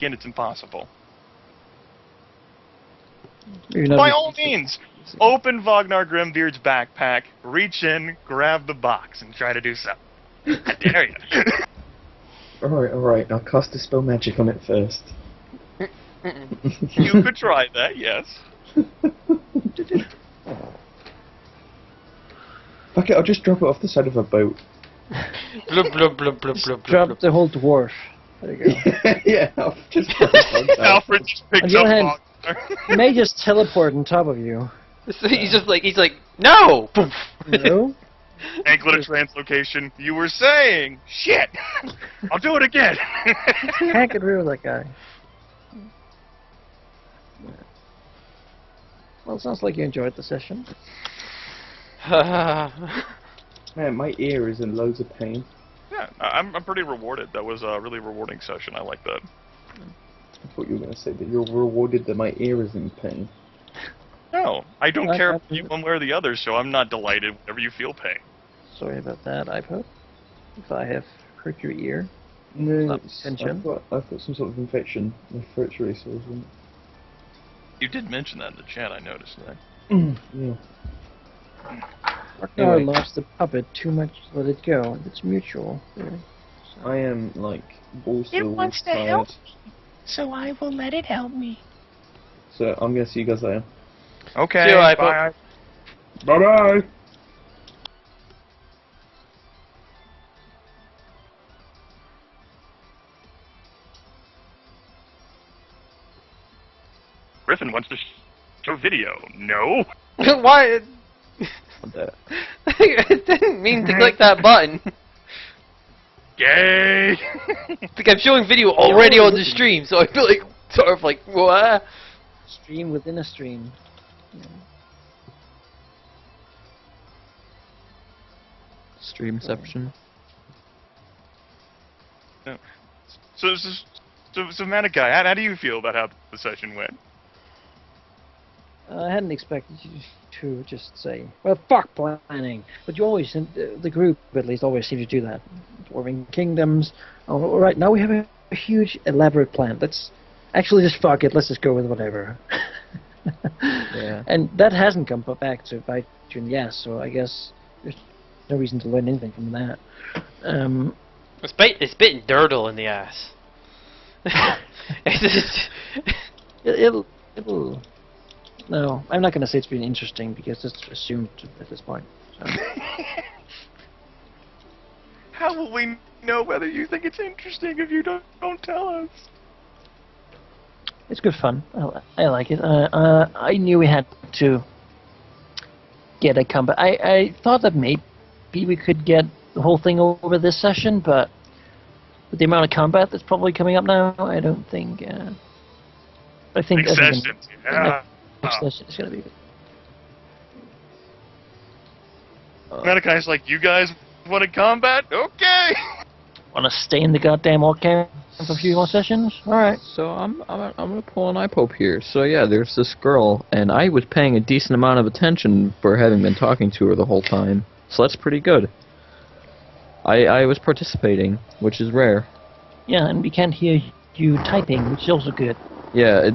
again, it's impossible. By all means, open Wagner Grimbeard's backpack, reach in, grab the box, and try to do something. I dare you. Alright, I'll cast Dispel Magic on it first. You could try that, yes. Fuck it, I'll just drop it off the side of a boat. Blub, blub, blub, blub, blub, Drop blub. the whole dwarf. There you go. Yeah, I'll just drop it on Alfred just picks On the up other hand, Wagner. he may just teleport on top of you. So he's like, no! Poof. No? Anklet of translocation. You were saying, shit! I'll do it again! Can't get rid of that guy. Well, it sounds like you enjoyed the session. Man, my ear is in loads of pain. Yeah, I'm pretty rewarded. That was a really rewarding session. I like that. I thought you were going to say that you're rewarded that my ear is in pain. No, I don't care for you one way or the other, so I'm not delighted whenever you feel pain. Sorry about that, iPod. If I have hurt your ear. No, Attention. I've got some sort of infection. My throat's really sore. You did mention that in the chat, I noticed that. Yeah. Ragnar Anyway. loves the puppet too much to let it go. It's mutual. Really. So. I am, like, also It wants to tired. help me, so I will let it help me. So I'm going to see you guys later. Okay, See you, iPod. bye. Bye-bye! Griffin wants to show video. No? Why? What the? I didn't mean to click that button. Yay! Like I'm showing video already on the stream, so I feel like sort of like what? Stream within a stream. Yeah. Streamception. So Manikai, how do you feel about how the session went? I hadn't expected you to just say, well, fuck planning. But you always, the group at least, always seem to do that. Dwarven Kingdoms. Oh, all right, now we have a huge, elaborate plan. Let's actually just fuck it. Let's just go with whatever. Yeah. And that hasn't come back to bite you in the ass, so I guess there's no reason to learn anything from that. It's bitten Durdle in the ass. It'll. No, I'm not going to say it's been interesting because it's assumed at this point. So. How will we know whether you think it's interesting if you don't tell us? It's good fun. I like it. I knew we had to get a combat. I thought that maybe we could get the whole thing over this session, but with the amount of combat that's probably coming up now, I don't think. I think Big sessions, yeah. Next session is going to be good. Manakai's like, you guys want to combat? Okay! Want to stay in the goddamn orc camp for a few more sessions? Alright. So I'm gonna pull an eye pope here. So yeah, there's this girl, and I was paying a decent amount of attention for having been talking to her the whole time. So that's pretty good. I was participating, which is rare. Yeah, and we can't hear you typing, which is also good. Yeah,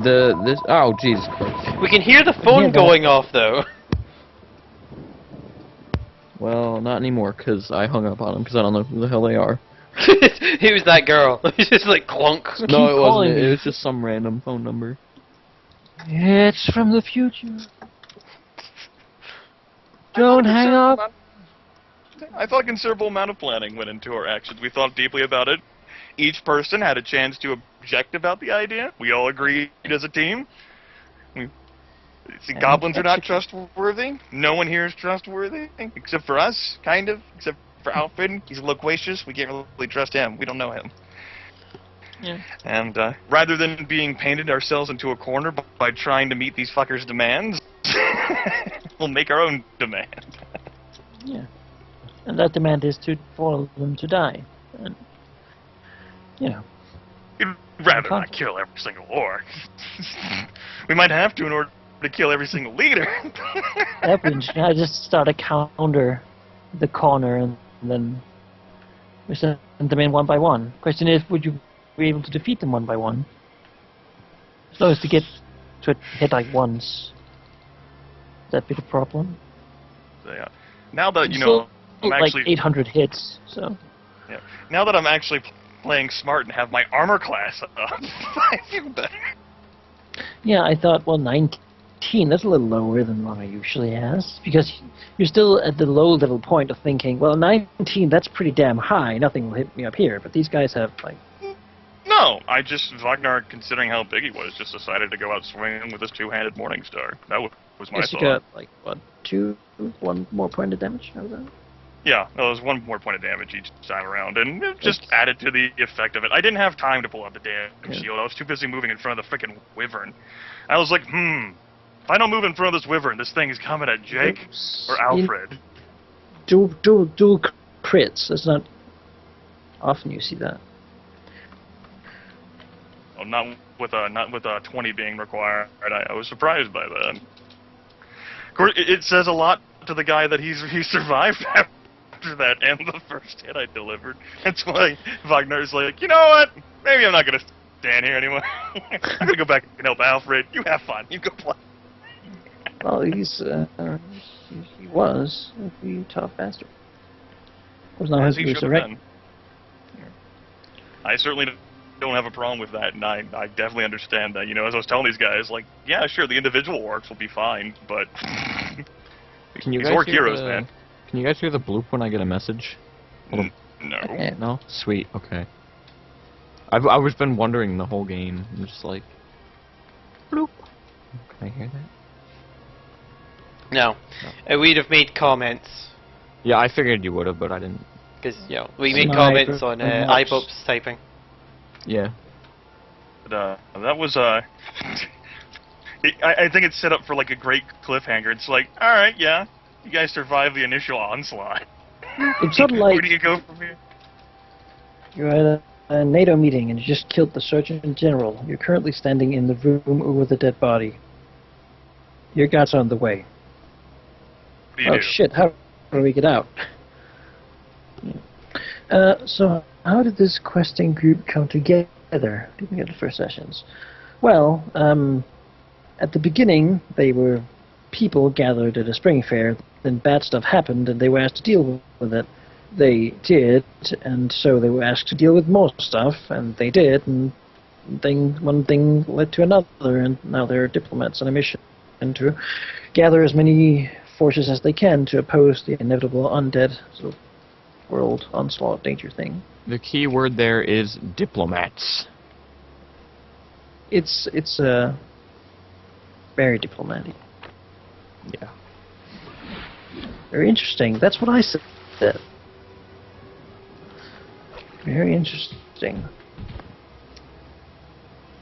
oh Jesus Christ. We can hear the phone Yeah, that- going off though. Well, not anymore, because I hung up on them, because I don't know who the hell they are. Who's that girl? It's just like clunk. Keep No, it calling wasn't. me. It was just some random phone number. It's from the future. Don't hang up. I thought a considerable amount of planning went into our actions. We thought deeply about it. Each person had a chance to object about the idea. We all agreed as a team. Goblins are not trustworthy. No one here is trustworthy, except for us, kind of. Except for Alfred. He's loquacious. We can't really trust him. We don't know him. Yeah. And rather than being painted ourselves into a corner by trying to meet these fuckers' demands, we'll make our own demand. Yeah. And that demand is for them to die. And, you know. We'd rather not kill every single orc. We might have to in order to kill every single leader. I just start a counter the corner and then we send them in one by one. Question is, would you be able to defeat them one by one? As long as to get to hit like once. That be the problem? So, yeah. Now that, you Still, know, I'm like actually... 800 hits, so... Yeah. Now that I'm actually playing smart and have my armor class up, I feel better. Yeah, I thought, well, 19, that's a little lower than what I usually has. Because you're still at the low level point of thinking, well, 19, that's pretty damn high, nothing will hit me up here. But these guys have, like... No, Wagner, considering how big he was, just decided to go out swinging with his two-handed Morningstar. That was my Guess you thought. got, like, what, 1 more point of damage out of that? Yeah, no, it was 1 more point of damage each time around, and it just added to the effect of it. I didn't have time to pull out the damn shield. I was too busy moving in front of the frickin' wyvern. I was like, if I don't move in front of this wyvern, this thing is coming at Jake or Alfred. Dual crits. That's not often you see that. Well, not with a 20 being required. I was surprised by that. Of course, it says a lot to the guy that he survived after that and the first hit I delivered. That's why Wagner's like, you know what? Maybe I'm not gonna stand here anymore. I'm gonna go back and help Alfred. You have fun. You go play. Well, he was a pretty tough bastard. Was not As his he should have resurrect. been. I certainly don't have a problem with that, and I definitely understand that. You know, as I was telling these guys, like, yeah, sure, the individual orcs will be fine, but Can you these guys orc hear heroes, the, man. Can you guys hear the bloop when I get a message? No. No? Sweet, okay. I was been wondering the whole game. I'm just like, bloop. Can I hear that? No. We'd have made comments. Yeah, I figured you would have, but I didn't. Because, you know, we make Sniper comments on remarks. iPop's typing. Yeah. But, that was, I think it's set up for, like, a great cliffhanger. It's like, alright, yeah, you guys survived the initial onslaught. It's sort of like Where do you go from here? you're at a NATO meeting and you just killed the Surgeon General. You're currently standing in the room over the dead body. Your guys are on the way. What do you Oh do? shit, how do we get out? So, how did this questing group come together during the first sessions? Well, at the beginning, they were people gathered at a spring fair, then bad stuff happened, and they were asked to deal with it. They did, and so they were asked to deal with more stuff, and they did, and one thing led to another, and now they're diplomats on a mission to gather as many forces as they can to oppose the inevitable undead sort of world onslaught danger thing. The key word there is diplomats. It's very diplomatic. Yeah. Very interesting. That's what I said. Very interesting.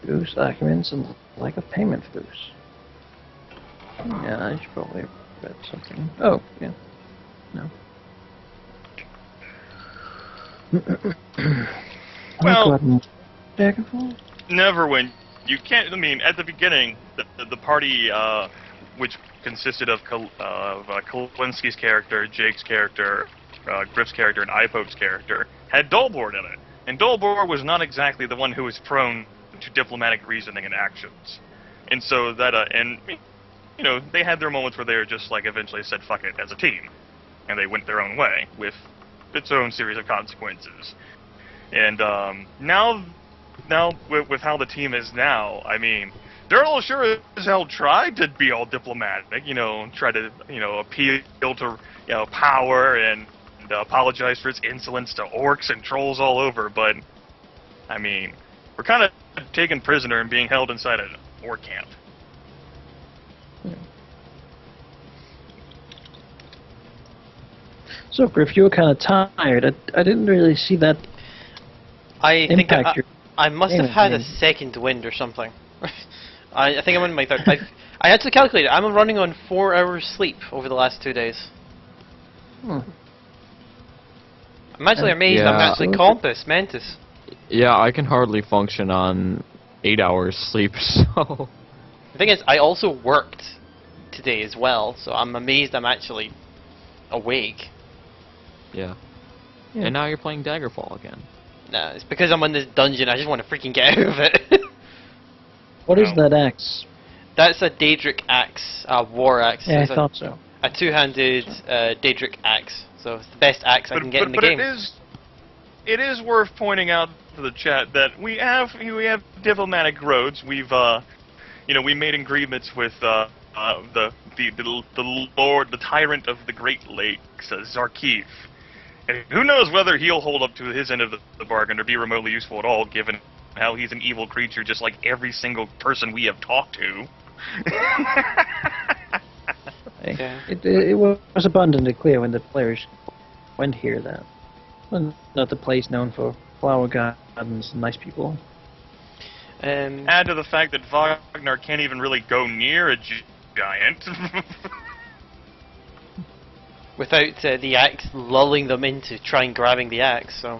Boost documents and lack of payment for those. Yeah, I should probably have read something. Oh, yeah. No. Well, Daggerfall? never when you can't. I mean, at the beginning, the party, which consisted of Kalinski's character, Jake's character, Griff's character, and Ipope's character, had Dolbor in it, and Dolbor was not exactly the one who was prone to diplomatic reasoning and actions, and so that and you know, they had their moments where they were just like eventually said fuck it as a team, and they went their own way with its own series of consequences. And now with how the team is now, I mean, Daryl sure as hell tried to be all diplomatic, you know, try to, you know, appeal to, you know, power and apologize for its insolence to orcs and trolls all over, but, I mean, we're kind of taken prisoner and being held inside an orc camp. So, Griff, you were kind of tired. I didn't really see that I think impact your I must have gaming had a game. second wind or something. I think I'm on my third. I had to calculate it. I'm running on 4 hours sleep over the last 2 days. I'm actually amazed I'm Yeah. actually compos mentis. Yeah, I can hardly function on 8 hours sleep, so... The thing is, I also worked today as well, so I'm amazed I'm actually awake. Yeah. Yeah. And now you're playing Daggerfall again. Nah, it's because I'm in this dungeon. I just want to freaking get out of it. What is No. that axe? That's a Daedric axe, a war axe. Yeah, I It's thought so. a two-handed Daedric axe. So it's the best axe I can get in the game. It is worth pointing out to the chat that we have diplomatic roads. We've we made agreements with the Lord, the Tyrant of the Great Lakes, Zarkif. And who knows whether he'll hold up to his end of the bargain or be remotely useful at all, given how he's an evil creature just like every single person we have talked to. Yeah. It was abundantly clear when the players went here that well, not the place known for flower gardens and nice people. Add to the fact that Wagner can't even really go near a giant. Without the axe lulling them into trying grabbing the axe. So.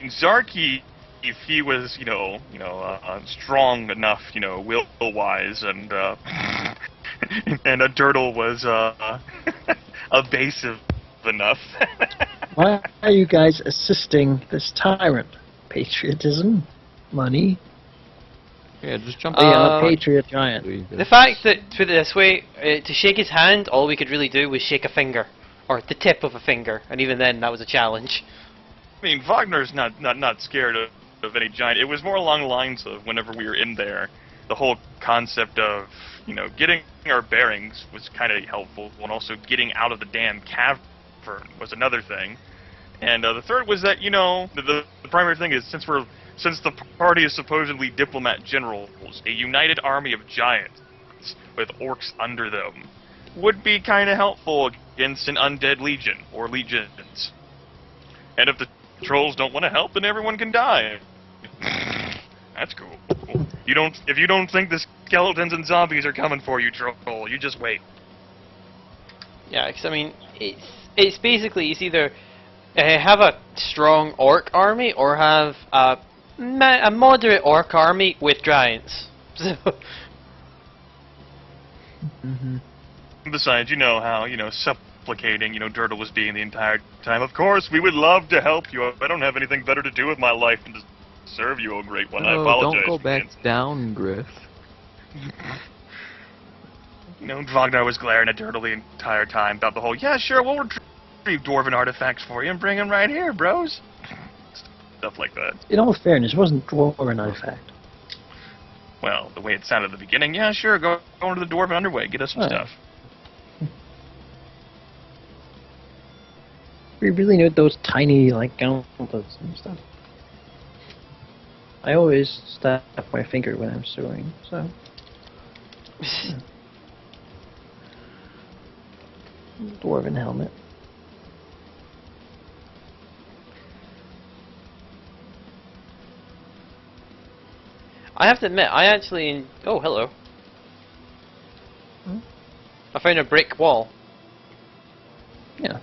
Zarky, if he was, strong enough, will-wise, and and a Dirtle was evasive enough. Why are you guys assisting this tyrant? Patriotism? Money? Yeah, just jump They in. are a patriot giant. The fact that, put it this way, to shake his hand, all we could really do was shake a finger. Or the tip of a finger. And even then, that was a challenge. I mean, Wagner's not scared of any giant. It was more along the lines of whenever we were in there, the whole concept of, getting our bearings was kind of helpful, and also getting out of the damn cavern was another thing. And the third was that, the primary thing is since the party is supposedly diplomat generals, a united army of giants with orcs under them would be kind of helpful against an undead legion or legions. And if the trolls don't want to help, then everyone can die. That's cool. If you don't think the skeletons and zombies are coming for you, troll, you just wait. Yeah, because I mean, it's basically, it's either have a strong orc army or have a moderate orc army with giants. So. Mm-hmm. Besides, you know how, supplicating, Dirtle was being the entire time. Of course, we would love to help you. I don't have anything better to do with my life than to serve you, oh great one. I No, apologize. don't go back again. down, Griff. Wagner was glaring at Dirtle the entire time about the whole, yeah, sure, we'll retrieve dwarven artifacts for you and bring them right here, bros. Stuff like that. In all fairness, it wasn't dwarven artifact. Well, the way it sounded at the beginning, yeah, sure, go into the dwarven underway, get us some Right. stuff. We really need those tiny, gauntlets and stuff. I always stab my finger when I'm sewing, so... Dwarven helmet. I have to admit, I actually... Oh, hello. Hmm? I found a brick wall. Yeah.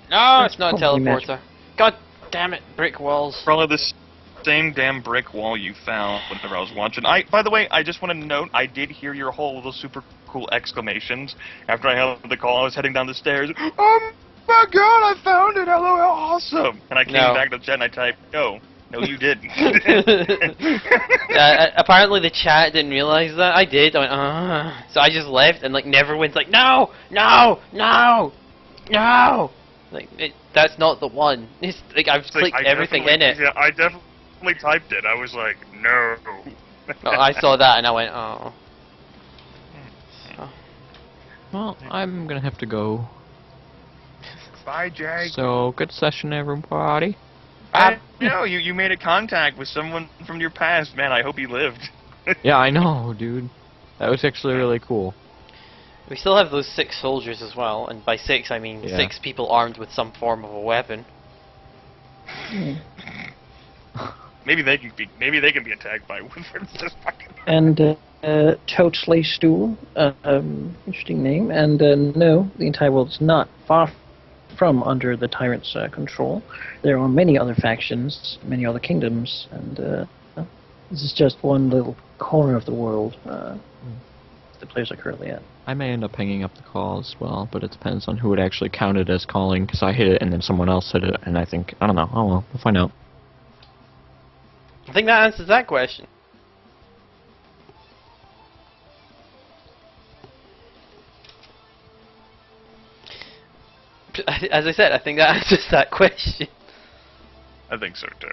No, That's it's not a probably teleporter. God damn it, brick walls. Probably the same damn brick wall you found whenever I was watching. By the way, I just want to note, I did hear your whole little super cool exclamations after I held the call. I was heading down the stairs. Oh my god, I found it! LOL, awesome! And I came back to the chat and I typed, no, you didn't. Apparently the chat didn't realize that. I did. I went, So I just left and never went no, no, no, no. That's not the one. It's I've clicked everything in it. Yeah, I definitely typed it. I was like, no. I saw that and I went, oh. So. Well, I'm gonna have to go. Bye, Jag. So, good session, everybody. You made a contact with someone from your past. Man, I hope he lived. Yeah, I know, dude. That was actually really cool. We still have those 6 soldiers as well, and by 6 I mean 6 people armed with some form of a weapon. Maybe they can be attacked by wizards. Just fucking. And Totally Stool, interesting name. And no, the entire world is not far from under the tyrant's control. There are many other factions, many other kingdoms, and this is just one little corner of the world the players are currently at. I may end up hanging up the call as well, but it depends on who it actually counted as calling, because I hit it and then someone else hit it, and I don't know. Oh well, we'll find out. I think that answers that question. As I said, I think that answers that question. I think so too.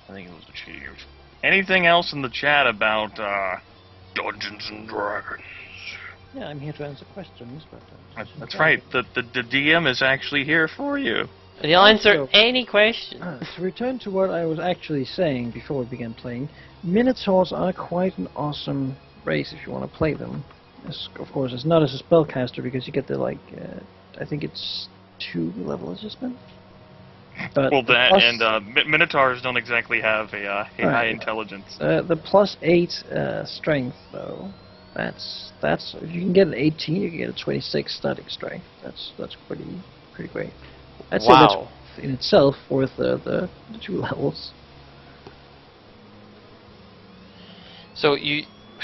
I think it was achieved. Anything else in the chat about Dungeons and Dragons? Yeah, I'm here to answer questions, but... That's right. The DM is actually here for you. And he'll answer Also- any question. To return to what I was actually saying before we began playing, Minotaurs are quite an awesome race if you want to play them. Of course, it's not as a spellcaster because you get the, like, I think it's 2 level adjustment. But Well, that plus- and Minotaurs don't exactly have a high intelligence. the +8 strength, though, that's if you can get an 18, you can get a 26 static strength. That's pretty great. I'd say Wow. that's in itself worth the 2 levels. So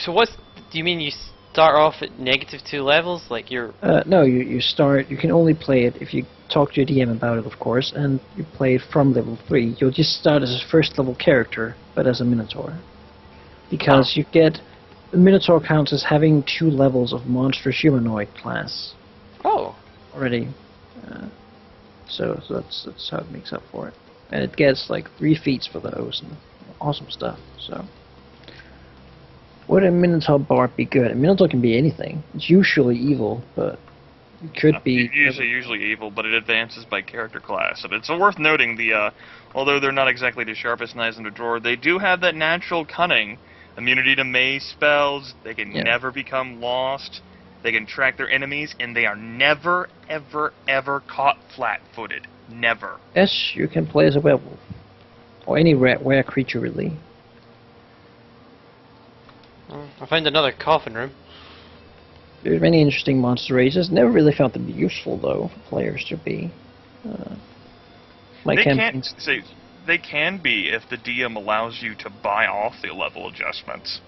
what's? Do you mean you start off at -2 levels? Like you're? No, you start. You can only play it if you talk to your DM about it, of course, and you play it from level 3. You'll just start as a first level character, but as a Minotaur, because you get the Minotaur counts as having 2 levels of monstrous humanoid class Oh. already. So that's how it makes up for it, and it gets like 3 feats for those and awesome stuff. So. Would a Minotaur bard be good? A Minotaur can be anything. It's usually evil, but it could be... Usually evil, but it advances by character class. And it's worth noting, although they're not exactly the sharpest knives in the drawer, they do have that natural cunning. Immunity to maze spells, they can never become lost, they can track their enemies, and they are never, ever, ever caught flat-footed. Never. Yes, you can play as a werewolf. Or any rare creature, really. I found another coffin room. There's many interesting monster races. Never really found them useful, though, for players to be. My campaigns... They can be if the DM allows you to buy off the level adjustments.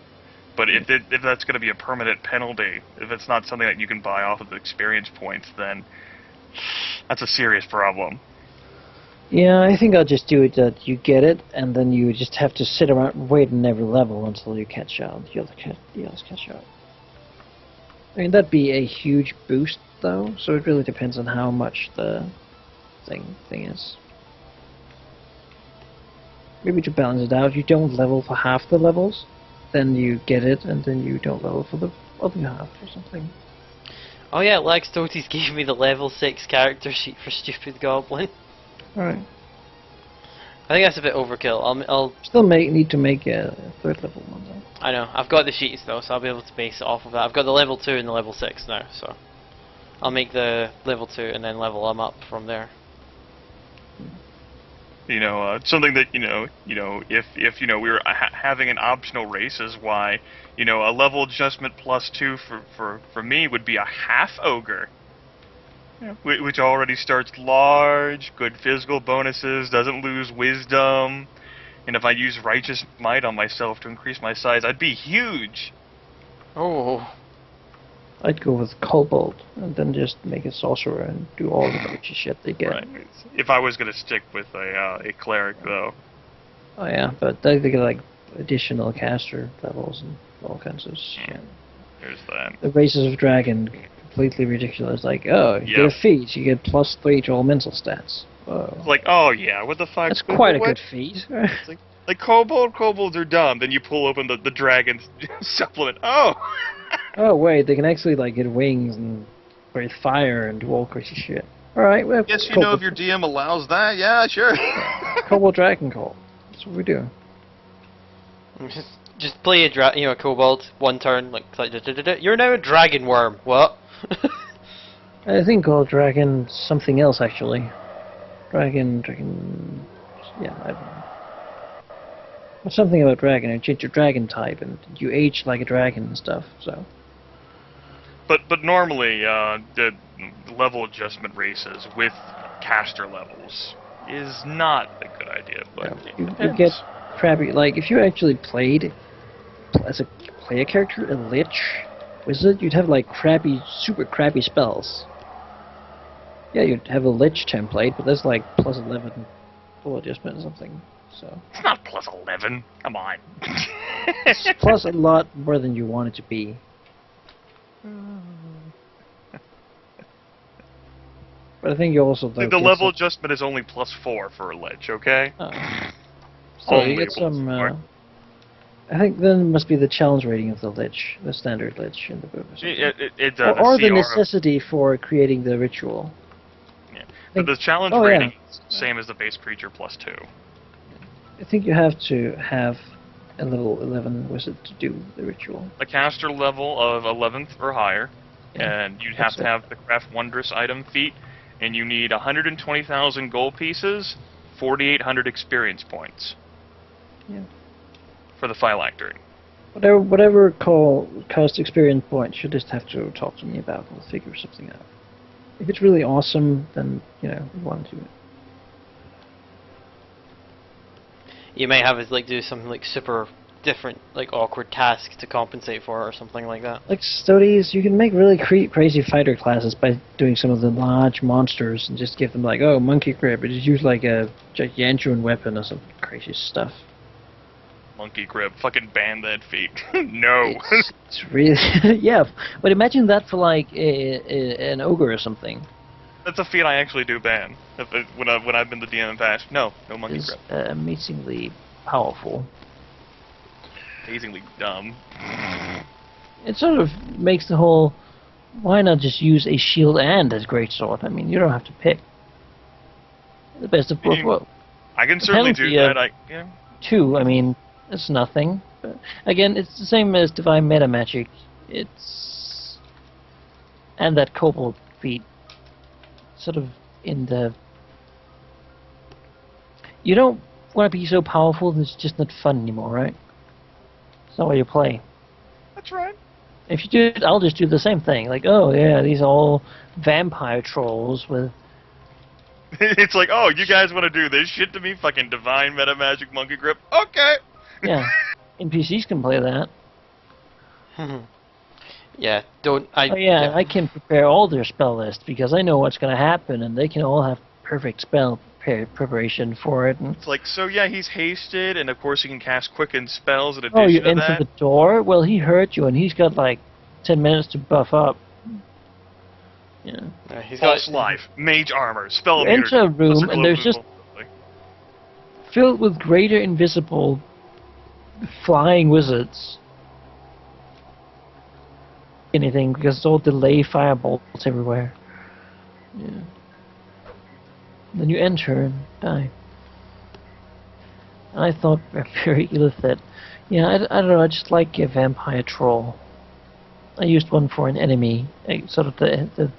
But if that's going to be a permanent penalty, if it's not something that you can buy off of the experience points, then that's a serious problem. Yeah, I think I'll just do it that you get it, and then you just have to sit around and wait on every level until you catch out. The others catch out. I mean, that'd be a huge boost, though, so it really depends on how much the thing is. Maybe to balance it out, you don't level for half the levels, then you get it, and then you don't level for the other half or something. Oh yeah, Lex Totes gave me the level 6 character sheet for Stupid Goblin. Alright. I think that's a bit overkill. I'll Still need to make a 3rd level one, though. I know. I've got the sheets though, so I'll be able to base it off of that. I've got the level 2 and the level 6 now, so I'll make the level 2 and then level them up from there. Something that if we were having an optional race is why a level adjustment +2 for me would be a half ogre, which already starts large, good physical bonuses, doesn't lose wisdom, and if I use righteous might on myself to increase my size, I'd be huge. Oh. I'd go with Kobold, and then just make a sorcerer and do all the witchy shit they get. Right. If I was going to stick with a cleric, though. Oh yeah, but they get like additional caster levels and all kinds of shit. There's that. The races of dragon, completely ridiculous. Like, oh, you get a feat, you get +3 to all mental stats. Oh. Like, oh yeah, what the fuck? That's quite a good feat. Like kobolds are dumb. Then you pull open the dragon's supplement. Oh. Oh wait, they can actually like get wings and breathe fire and do all crazy shit. All right, well, Yes, if your DM allows that. Yeah, sure. Kobold Dragon Call. That's what we do. Just play a kobold, one turn, like you're now a dragon worm. What? I think called Dragon something else actually. Dragon. Yeah, I don't know. But something about dragon. You change your dragon type and you age like a dragon and stuff. So. But normally the level adjustment races with caster levels is not a good idea. But you get crappy. Like if you actually played as a player character, a lich wizard, you'd have like super crappy spells. Yeah, you'd have a lich template, but that's like +11 full adjustment or something. So it's not +11. Come on. It's plus a lot more than you want it to be. But I think you also The, don't the get level some, adjustment is only +4 for a lich, okay? so you Only get some. +4. I think then it must be the challenge rating of the lich, the standard lich in the book. Or, something. It does. or the CR necessity for creating the ritual. Yeah. think- But the challenge oh, yeah. rating is same as the base creature +2. I think you have to have a level 11 wizard to do the ritual. A caster level of 11th or higher, Yeah, and you'd have that's to it. have the craft wondrous item feat, and you need 120,000 gold pieces, 4,800 experience points. Yeah. For the phylactery. Whatever cost experience points, you just have to talk to me about. We'll figure something out. If it's really awesome, then we want to do it. You may have us like do something like super different, like awkward tasks to compensate for, or something like that. Like studies, you can make really crazy fighter classes by doing some of the large monsters and just give them like, oh, monkey grip, but just use like a gigantuan weapon or some crazy stuff. Monkey grip. Fucking ban that feat. No. It's really yeah, but imagine that for like an ogre or something. That's a feat I actually do ban. When I've been the DM in past. No monkey It's grip. amazingly powerful. Amazingly dumb. It sort of makes the whole, why not just use a shield and a greatsword? I mean, you don't have to pick. The best of both worlds. I can certainly do penalty, that. Two, I mean, it's nothing. But again, it's the same as divine meta magic. It's and that kobold feat, sort of in the. You don't want to be so powerful that it's just not fun anymore, right? It's not what you play. That's right. If you do it, I'll just do the same thing. Like, oh yeah, these are all vampire trolls with. It's like, oh, you guys want to do this shit to me? Fucking divine meta magic monkey grip. Okay. Yeah, NPCs can play that. Yeah, don't I? Oh yeah, I can prepare all their spell list because I know what's going to happen, and they can all have perfect spell preparation for it. And It's like, so yeah, he's hasted, and of course he can cast quicken spells in addition oh, you to enter that. the door. Well, he hurt you, and he's got like 10 minutes to buff up. Yeah. He's False got life, mage armor, spell You immunity. enter a room, lesser and there's just global- filled with greater invisible flying wizards. Anything because it's all delay firebolts everywhere. Yeah. Then you enter and die. I thought very ill of that. Yeah, I don't know. I just like a vampire troll. I used one for an enemy, sort of the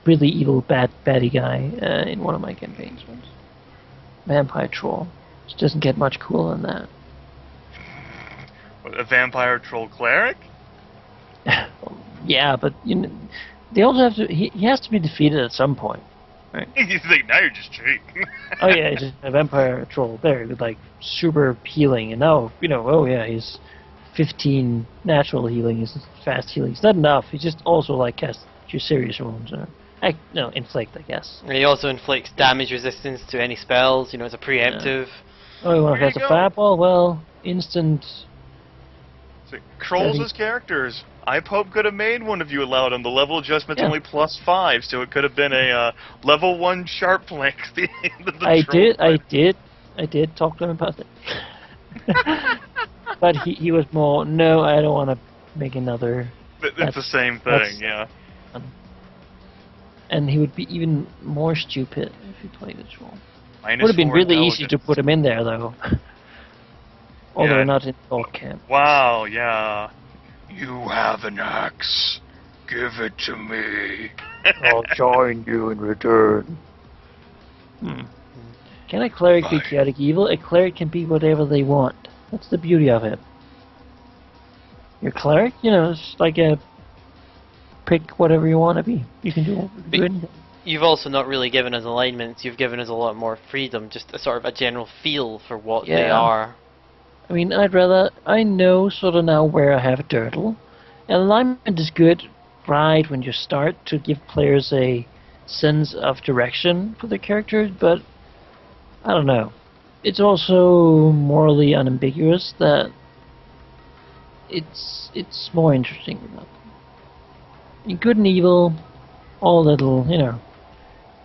really evil baddie guy in one of my campaigns once. Vampire troll. Just doesn't get much cooler than that. A vampire troll cleric? Yeah, but they also have to. He has to be defeated at some point, right? He's like, now you're just cheap. Oh yeah, he's just a vampire troll there with like super healing, and now oh yeah, he's 15 natural healing, he's fast healing. It's not enough. He just also like casts your serious wounds, or inflict, I guess. And he also inflicts damage resistance to any spells. It's a preemptive. Oh, you want to There cast you a go. fireball? Well, instant. So, trolls Steady. as characters. I Pope could have made one of you allowed on the level adjustment's Yeah. only +5, so it could have been a level 1 sharp flank. I did talk to him about it. But he was more, no, I don't want to make another. It's the same that's- thing, yeah. And he would be even more stupid if he played this role. Minus Would have been 4 really easy to intelligence. put him in there, though. Although Yeah. not in orc camp. Wow, yeah. You have an axe. Give it to me. I'll join you in return. Can a cleric be Bye. chaotic evil? A cleric can be whatever they want. That's the beauty of it. Your cleric, it's like a pick whatever you want to be. You can do anything. You've also not really given us alignments. You've given us a lot more freedom, just a sort of a general feel for what they Yeah. are. I mean, I know sort of now where I have a turtle. And alignment is good right when you start to give players a sense of direction for their characters, but I don't know. It's also morally unambiguous that it's more interesting without them. In good and evil, all little,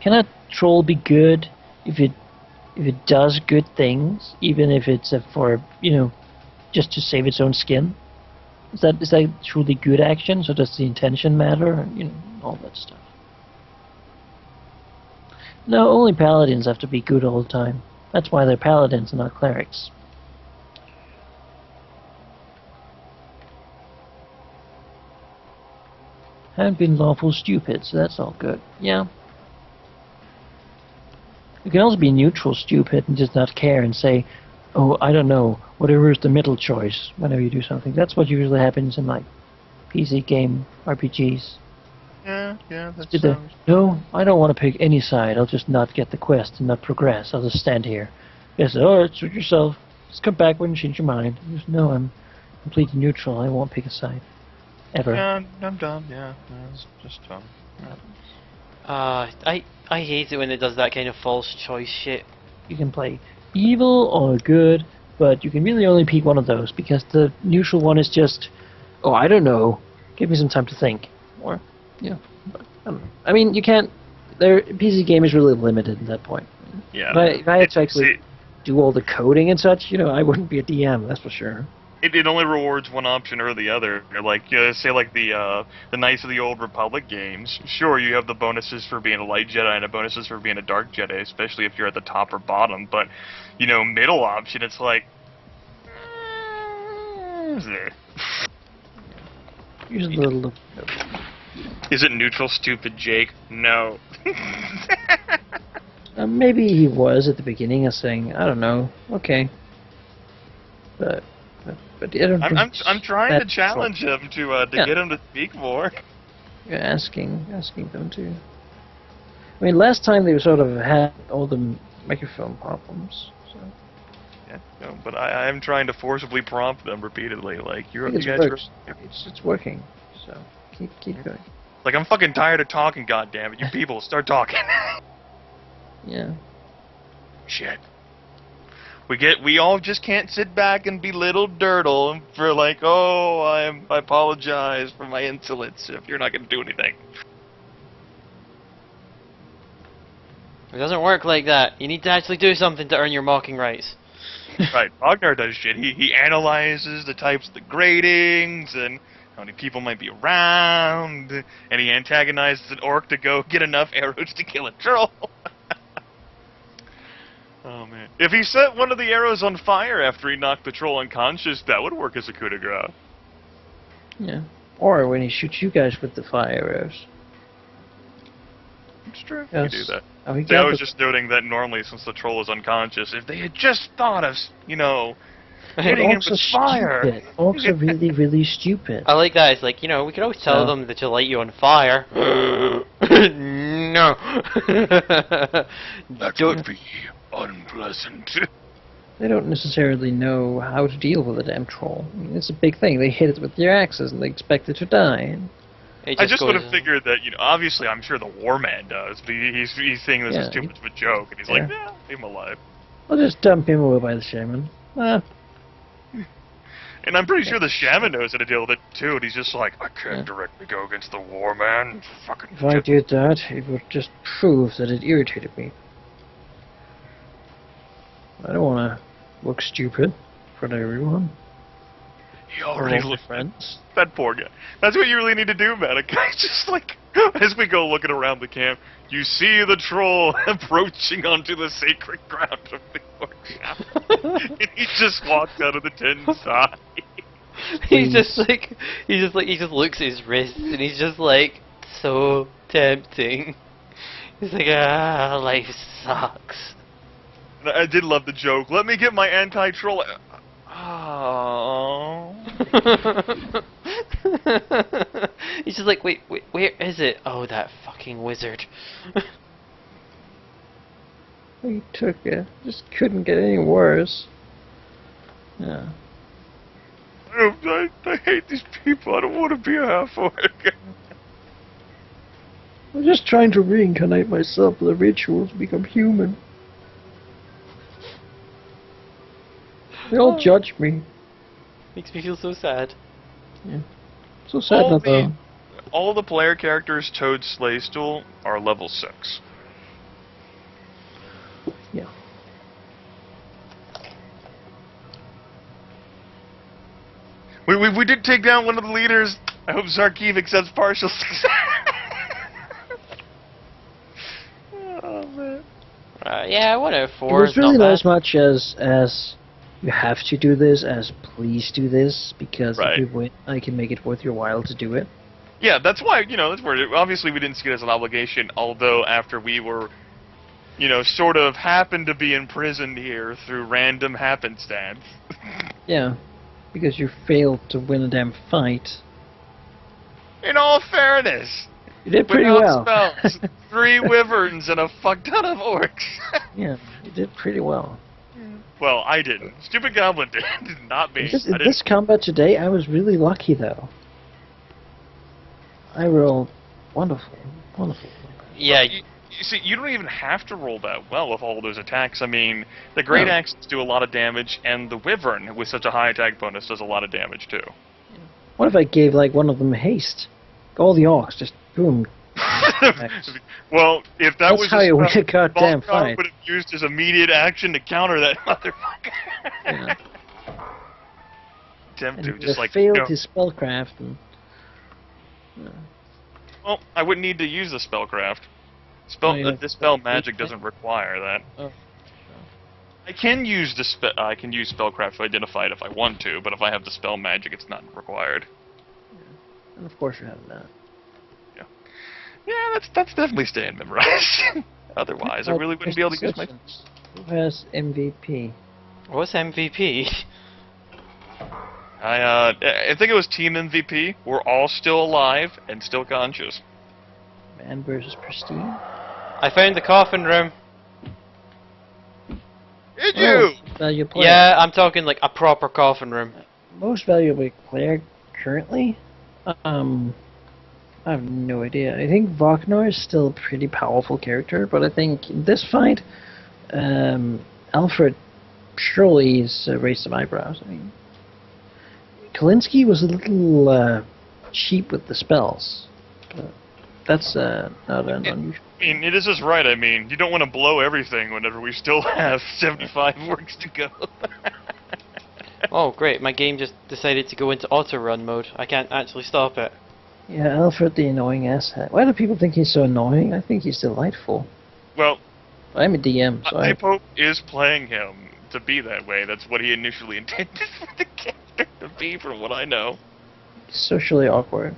can a troll be good if it does good things, even if it's for just to save its own skin? Is that truly good action? So does the intention matter? All that stuff. No, only paladins have to be good all the time. That's why they're paladins and not clerics. Haven't been lawful stupid, so that's all good. Yeah. You can also be neutral stupid and just not care and say, oh, I don't know, whatever is the middle choice whenever you do something. That's what usually happens in, like, PC game RPGs. Yeah, that's No, I don't want to pick any side. I'll just not get the quest and not progress. I'll just stand here. Yes, alright, suit yourself. Just come back when you change your mind. Just, no, I'm completely neutral. I won't pick a side. Ever. Yeah, I'm done. Yeah, it's just done. I hate it when it does that kind of false choice shit. You can play evil or good, but you can really only pick one of those because the neutral one is just, oh, I don't know. Give me some time to think. Or, yeah, but, I don't know. I mean, you can't. Their PC game is really limited at that point. Yeah. If I had to actually do all the coding and such, I wouldn't be a DM. That's for sure. It only rewards one option or the other. Like, say, like the Knights of the Old Republic games. Sure, you have the bonuses for being a light Jedi and the bonuses for being a dark Jedi, especially if you're at the top or bottom. But, middle option, it's like, Here's a little. Is it neutral, stupid Jake? No. Maybe he was at the beginning of saying, I don't know. Okay. But I don't think I'm trying to challenge him to get him to speak more. You're asking them to. I mean, last time they sort of had all the microphone problems. So. Yeah, no, but I am trying to forcibly prompt them repeatedly. Like you guys works. It's working. So keep going. Like I'm fucking tired of talking. Goddammit, you people, start talking. Yeah. Shit. We all just can't sit back and belittle Dirtle for like, oh, I apologize for my insolence if you're not going to do anything. It doesn't work like that. You need to actually do something to earn your mocking rights. Right, Ragnar does shit. He analyzes the types of the gratings and how many people might be around, and he antagonizes an orc to go get enough arrows to kill a troll. Oh man. If he set one of the arrows on fire after he knocked the troll unconscious, that would work as a coup de grace. Yeah. Or when he shoots you guys with the fire arrows. It's true. Yes. You do that. Oh, See, I was just noting that normally, since the troll is unconscious, if they had just thought of, hitting him with fire. Orcs are really, really stupid. I like that. It's like, we could always tell them that to light you on fire. No. That would be unpleasant. They don't necessarily know how to deal with a damn troll. I mean, it's a big thing. They hit it with their axes and they expect it to die. I just would have figured that, obviously I'm sure the war man does, but he's seeing this as too much of a joke, and he's like, yeah, leave him alive. I'll just dump him over by the shaman. And I'm pretty sure the shaman knows how to deal with it too, and he's just like, I can't directly go against the war man. Fucking if I did that, it would just prove that it irritated me. I don't want to look stupid in front of everyone. He already looks friends. That poor guy. That's what you really need to do, man. A guy's just like, as we go looking around the camp, you see the troll approaching onto the sacred ground of the workshop. And he just walks out of the tent inside. He just looks at his wrist and he's just like, so tempting. He's like, life sucks. And I did love the joke. Let me get my anti-troll. Oh. He's just like, wait, where is it? Oh, that fucking wizard. He took it. Just couldn't get any worse. Yeah. I hate these people. I don't want to be a half-orc. I'm just trying to reincarnate myself with a ritual to become human. They all judge me. Makes me feel so sad. Yeah. So sad though. All the player characters Toad Slaystool are level 6. We did take down one of the leaders. I hope Zarkiv accepts partial success. Oh man. Yeah, 1 out of It 4 was is really not not as bad. much as you have to do this, as please do this, because Right. if we win, I can make it worth your while to do it. Yeah, that's why, that's where, obviously we didn't see it as an obligation, although after we were, sort of happened to be imprisoned here through random happenstance. Yeah, because you failed to win a damn fight. In all fairness, You did pretty without well. spells, 3 wyverns and a fuck ton of orcs. Yeah, you did pretty well. Well, I didn't. Stupid Goblin did, not me. In this combat today, I was really lucky, though. I rolled wonderful. Yeah, You see, you don't even have to roll that well with all those attacks. I mean, the Great No. Axes do a lot of damage, and the Wyvern, with such a high attack bonus, does a lot of damage, too. What if I gave, like, one of them haste? All the orcs, just boom. Well, if that That's was how you win a goddamn fight. would have used his immediate action to counter that motherfucker. Yeah. Attempt And to, he just like, failed his spellcraft, and... well, I wouldn't need to use the spellcraft. Oh, yeah. Dispel magic doesn't require that. Oh. I can use spellcraft to identify it if I want to, but if I have the spell magic, it's not required. And of course you have that. Yeah, that's definitely staying memorized. Otherwise, I really wouldn't be able to use my. Who has MVP? what's MVP? I think it was Team MVP. We're all still alive and still conscious. Man versus Pristine? I found the coffin room. Did you? Valuable player. Yeah, I'm talking like a proper coffin room. Most valuable player currently? I have no idea. I think Wagner is still a pretty powerful character, but I think in this fight, Alfred surely is raised some eyebrows. I mean, Kalinsky was a little cheap with the spells, but that's not an unusual. I mean, it is just right. I mean, you don't want to blow everything whenever we still have 75 works to go. Oh great, my game just decided to go into auto run mode. I can't actually stop it. Yeah, Alfred the annoying asshat. Why do people think he's so annoying? I think he's delightful. Well, I'm a DM, so I... Pope is playing him to be that way. That's what he initially intended for the character to be, from what I know. socially awkward.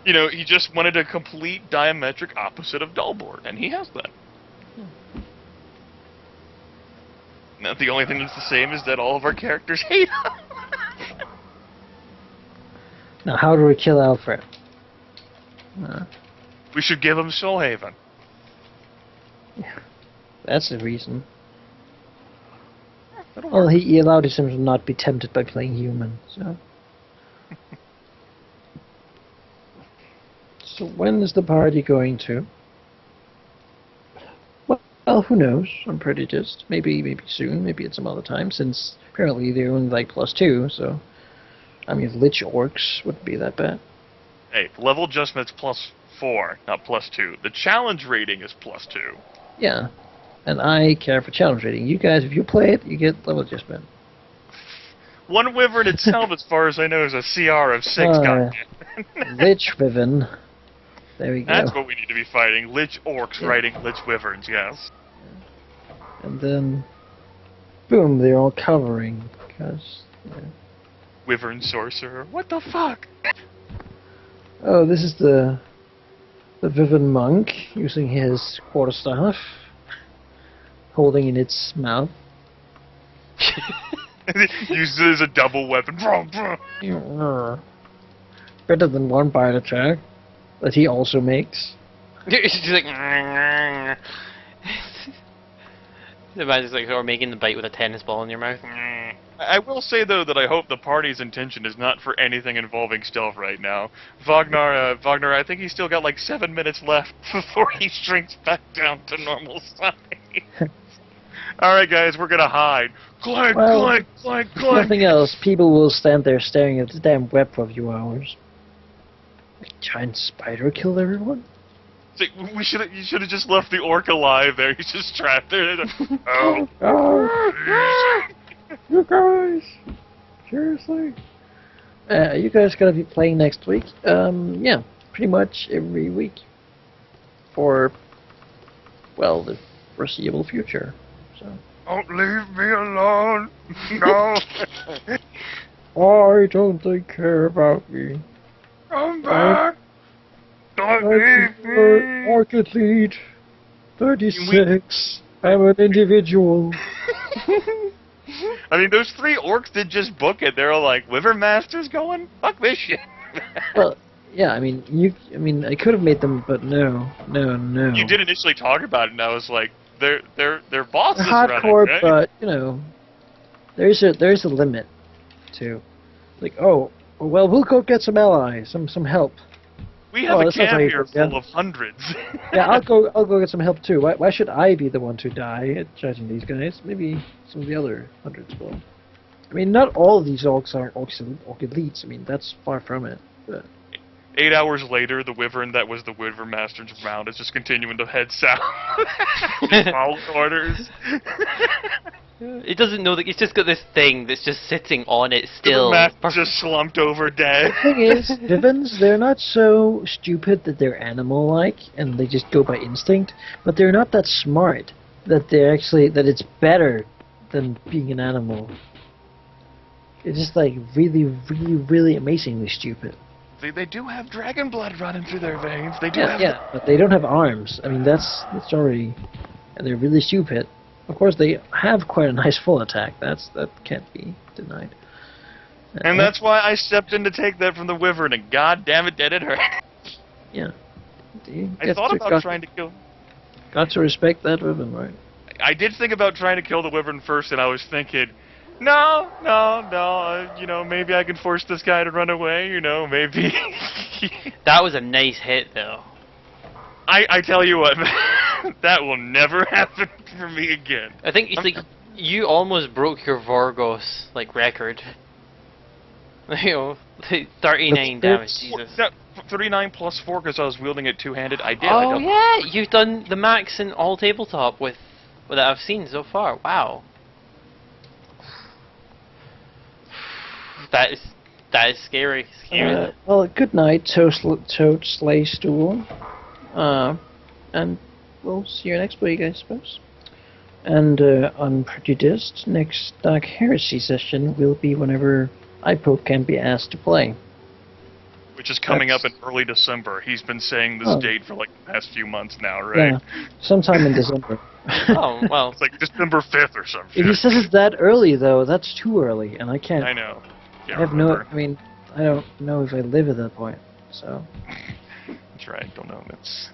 He just wanted a complete diametric opposite of Dullboard, and he has that. Now, the only thing that's the same is that all of our characters hate him. Now, how do we kill Alfred? We should give him Soulhaven. That's the reason. Well, he allowed himself to not be tempted by playing human, so... So when is the party going to? Well, who knows? I'm pretty just. Maybe soon, maybe at some other time, since apparently they're only like +2, so... I mean, Lich Orcs wouldn't be that bad. Hey, the level adjustment's +4, not +2. The challenge rating is +2. Yeah. And I care for challenge rating. You guys, if you play it, you get level adjustment. One Wyvern itself, as far as I know, is a CR of 6. Oh, Lich Riven. There we go. That's what we need to be fighting. Lich Orcs riding Lich Wyverns, yes. And then, boom, they're all covering, because... Wyvern Sorcerer. What the fuck? Oh, this is the Viven Monk using his quarterstaff, holding in its mouth. Uses it as a double weapon. Better than one bite attack that he also makes. She's like, imagine like or making the bite with a tennis ball in your mouth. I will say, though, that I hope the party's intention is not for anything involving stealth right now. Wagner, I think he's still got like 7 minutes left before he shrinks back down to normal size. Alright, guys, we're gonna hide. Clank, Well, clank, clank, If clank. nothing else, people will stand there staring at the damn web for a few hours. A giant spider killed everyone? See, you should have just left the orc alive there. He's just trapped there. Oh. Oh, you guys! Seriously? You guys gonna be playing next week? Yeah, pretty much every week for, well, the foreseeable future. So. Don't leave me alone. No. I don't think care about me. Come back. Don't leave me. Market lead 36. I'm an individual. I mean, those 3 orcs did just book it. They're all like, Wyvernmaster's going? Fuck this shit. Well, yeah, I mean, I could have made them, but no. You did initially talk about it, and I was like, they're bosses hardcore, running, right? but you know, there's a limit to, like, oh, well, we'll go get some allies, some help. We have a that's not camp how here you- yeah. full of hundreds. Yeah, I'll go get some help too. Why should I be the one to die at judging these guys? Maybe some of the other hundreds will. I mean, not all of these orcs are orc elites. I mean, that's far from it. But 8 hours later, the wyvern that was the Wyvernmaster's round is just continuing to head south. Just following orders. It doesn't know that it's just got this thing that's just sitting on it still. Wyvernmaster's just slumped over dead. the thing is, Vivens, they're not so stupid that they're animal-like and they just go by instinct, but they're not that smart that it's better than being an animal. It's just like really amazingly stupid. They do have dragon blood running through their veins. They do have... Yeah, but they don't have arms. I mean, that's already, and they're really stupid. Of course, they have quite a nice full attack. That can't be denied. And that's why I stepped in to take that from the wyvern, and god damn it, did it hurt. Yeah. I thought about trying to kill... Got to respect that wyvern, right? I did think about trying to kill the wyvern first, and I was thinking, no, you know, maybe I can force this guy to run away, you know, maybe. That was a nice hit, though. I tell you what, that will never happen for me again. I think it's like you almost broke your Vorgos like record. You know, 39 damage. Jesus. That 39 plus 4 because I was wielding it two-handed. I did. Oh yeah, you've done the max in all tabletop with that I've seen so far. Wow. That is scary. Scary. Well, good night, Toad Slay Stool. And we'll see you next week, I suppose. And Unprejudiced, next Dark Heresy session will be whenever iPoke can be asked to play. Which is coming up in early December. He's been saying this date for like the past few months now, right? Yeah, sometime in December. Oh well. It's like December 5th or something. If he says it's that early, though, that's too early, and I can't. I know. I have no. I mean, I don't know if I live at that point. So. That's right. Don't know.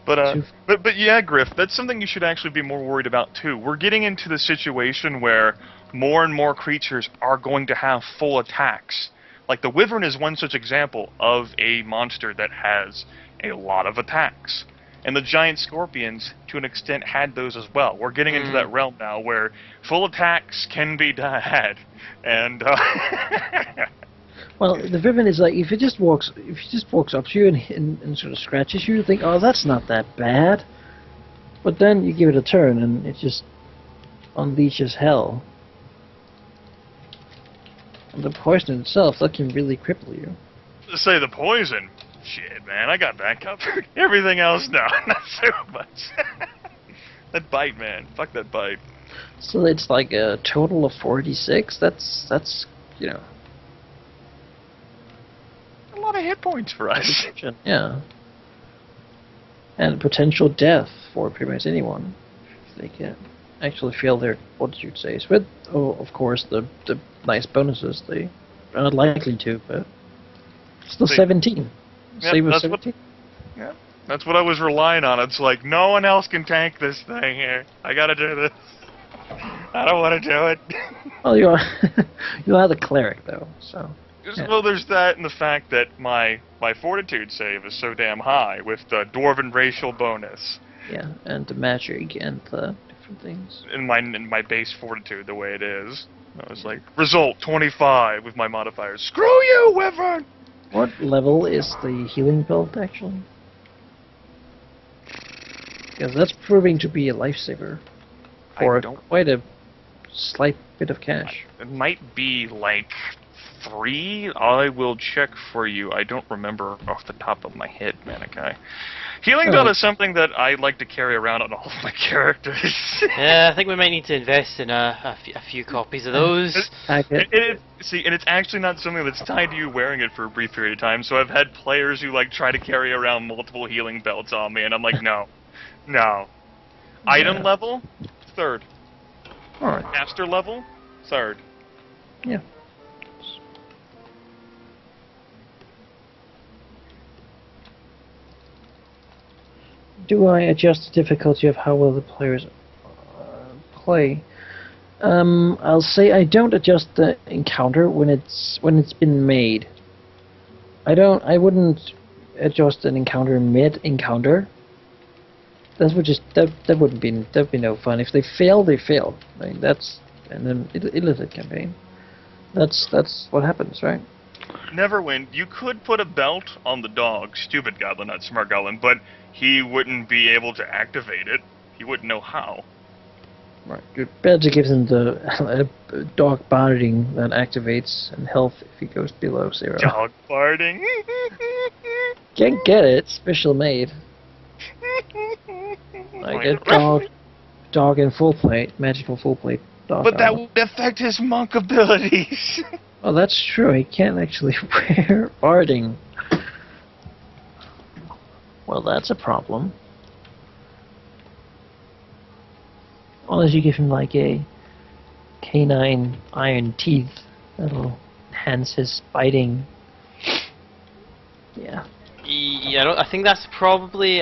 But yeah, Griff. That's something you should actually be more worried about too. We're getting into the situation where more and more creatures are going to have full attacks. Like the Wyvern is one such example of a monster that has a lot of attacks. And the giant scorpions, to an extent, had those as well. We're getting into that realm now where full attacks can be had. And well, the Wyvern is like if he just walks up to you and sort of scratches you, you think, oh, that's not that bad. But then you give it a turn and it just unleashes hell. And the poison itself, that can really cripple you. to say the poison, shit, man, I got that covered. Everything else, no, not so much. That bite, man, fuck that bite. So it's like a total of 46. That's you know, A lot of hit points for us. yeah. And potential death for pretty much anyone if they can actually fail their fortitude saves. With, of course, the nice bonuses. They are not likely to, but still 17. Yep, Save of that's 17. Yeah, that's what I was relying on. It's like, no one else can tank this thing here. I gotta do this. I don't want to do it. Well, you are the cleric though, so. Yeah. Well, there's that and the fact that my fortitude save is so damn high with the dwarven racial bonus. Yeah, and the magic and the different things. In my base fortitude, the way it is. I was like, result 25 with my modifiers. Screw you, Wyvern! What level is the healing belt actually? Because that's proving to be a lifesaver for quite a slight bit of cash. It might be like 3. I will check for you. I don't remember off the top of my head, Manikai. Healing Belt is something that I like to carry around on all of my characters. Yeah, I think we might need to invest in a few copies of those. See, and it's actually not something that's tied to you wearing it for a brief period of time, so I've had players who, like, try to carry around multiple healing belts on me, and I'm like, no. No. Item level, 3rd. Alright. Master level, 3rd. Yeah. Do I adjust the difficulty of how well the players play? I'll say I don't adjust the encounter when it's been made. I wouldn't adjust an encounter mid-encounter. That wouldn't be that'd be no fun. If they fail, they fail. I mean, and then illicit campaign. That's what happens, right? Neverwind, you could put a belt on the dog, stupid goblin, not smart goblin, but he wouldn't be able to activate it. He wouldn't know how. Right. Your badge gives him the dog barting that activates and health if he goes below 0. Dog farting. Can't get it. Special made. I get dog in full plate, magical full plate dog. But that armor. would affect his monk abilities. Oh, that's true. He can't actually wear barding. Well, that's a problem. Unless you give him like a canine iron teeth that'll enhance his biting. Yeah. Yeah, I think that's probably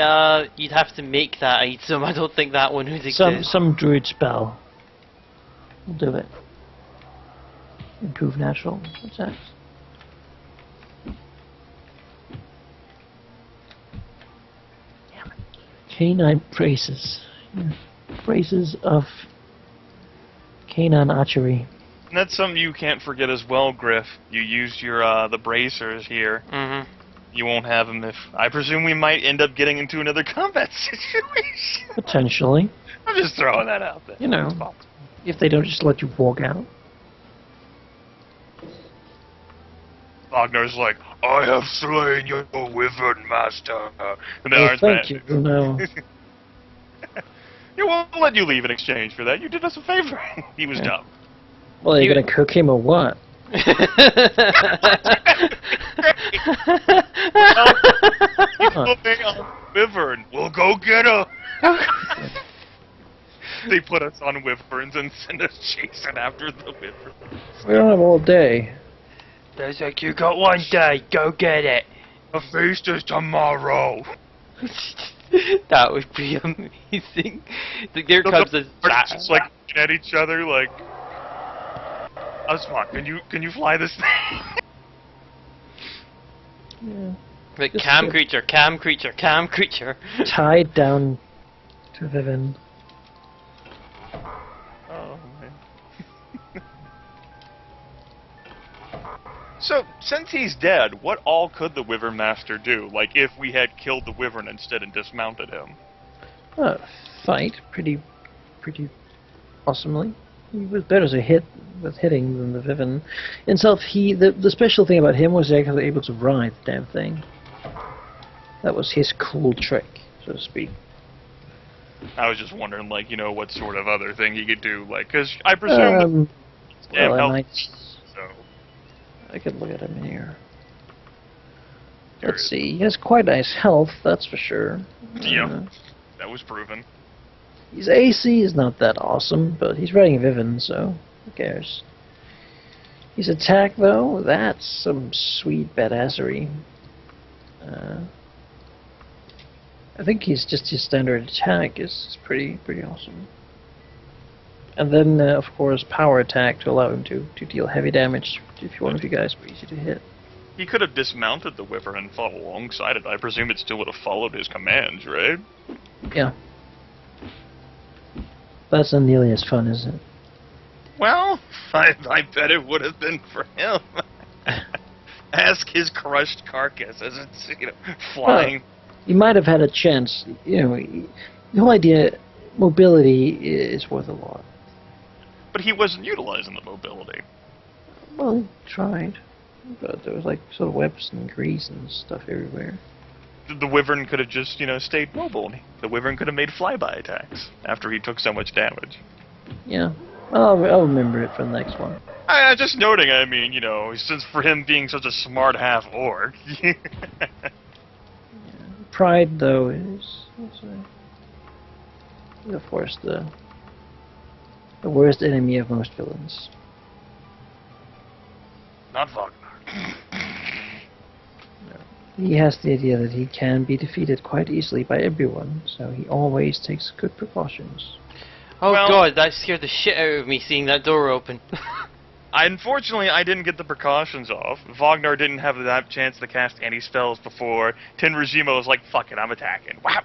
you'd have to make that item. I don't think that one would exist. Some druid spell will do it. Improve natural attacks. Canine braces. Yeah. Braces of canine archery. And that's something you can't forget as well, Griff. You used your the bracers here. Mm-hmm. You won't have them if... I presume we might end up getting into another combat situation. Potentially. I'm just throwing that out there. You know, if they don't just let you walk out. Wagner's like, I have slain your wyvern master. And Oh, thank you. No. You won't let you leave in exchange for that. You did us a favor. He was dumb. Well, are you gonna cook him or what? He's going on wyvern. We'll go get her. They put us on wyverns and send us chasing after the wyverns. We don't have all day. There's like, you got one day, go get it. The feast is tomorrow. That would be amazing. Like, there comes this. Just like looking at each other, like, Osmond, can you fly this thing? Yeah. Like Just cam get- creature, cam creature, cam creature. Tied down to Vivin. Oh man. So, since he's dead, what all could the Wyvern Master do? Like, if we had killed the Wyvern instead and dismounted him? Fight pretty awesomely. He was better to hit with hitting than the Vivin. Himself, the special thing about him was actually able to ride the damn thing. That was his cool trick, so to speak. I was just wondering, like, you know, what sort of other thing he could do, like, because I presume damn well, I health, might. so... I could look at him here. There Let's it is. see. He has quite nice health, that's for sure. Yeah, that was proven. His AC is not that awesome, but he's riding Vivin, so who cares? His attack, though, that's some sweet badassery. I think he's just his standard attack is pretty awesome. And then, of course, power attack to allow him to deal heavy damage if one of you guys were easy to hit. He could have dismounted the Wyvern and fought alongside it. I presume it still would have followed his commands, right? Yeah. That's not nearly as fun, is it? Well, I bet it would have been for him. Ask his crushed carcass as it's, you know, flying. You might have had a chance. You know, the whole idea, mobility is worth a lot. But he wasn't utilizing the mobility. Well, he tried, but there was like sort of webs and grease and stuff everywhere. The Wyvern could have just, stayed mobile. The Wyvern could have made flyby attacks after he took so much damage. Yeah. Well, I'll remember it for the next one. Just noting, since for him being such a smart half-orc... Pride, though, is of course the worst enemy of most villains. Not Wagner. He has the idea that he can be defeated quite easily by everyone, so he always takes good precautions. Oh Well- god, that scared the shit out of me seeing that door open. Unfortunately, I didn't get the precautions off. Wagner didn't have that chance to cast any spells before Tenrajima was like, fuck it, I'm attacking. Whap!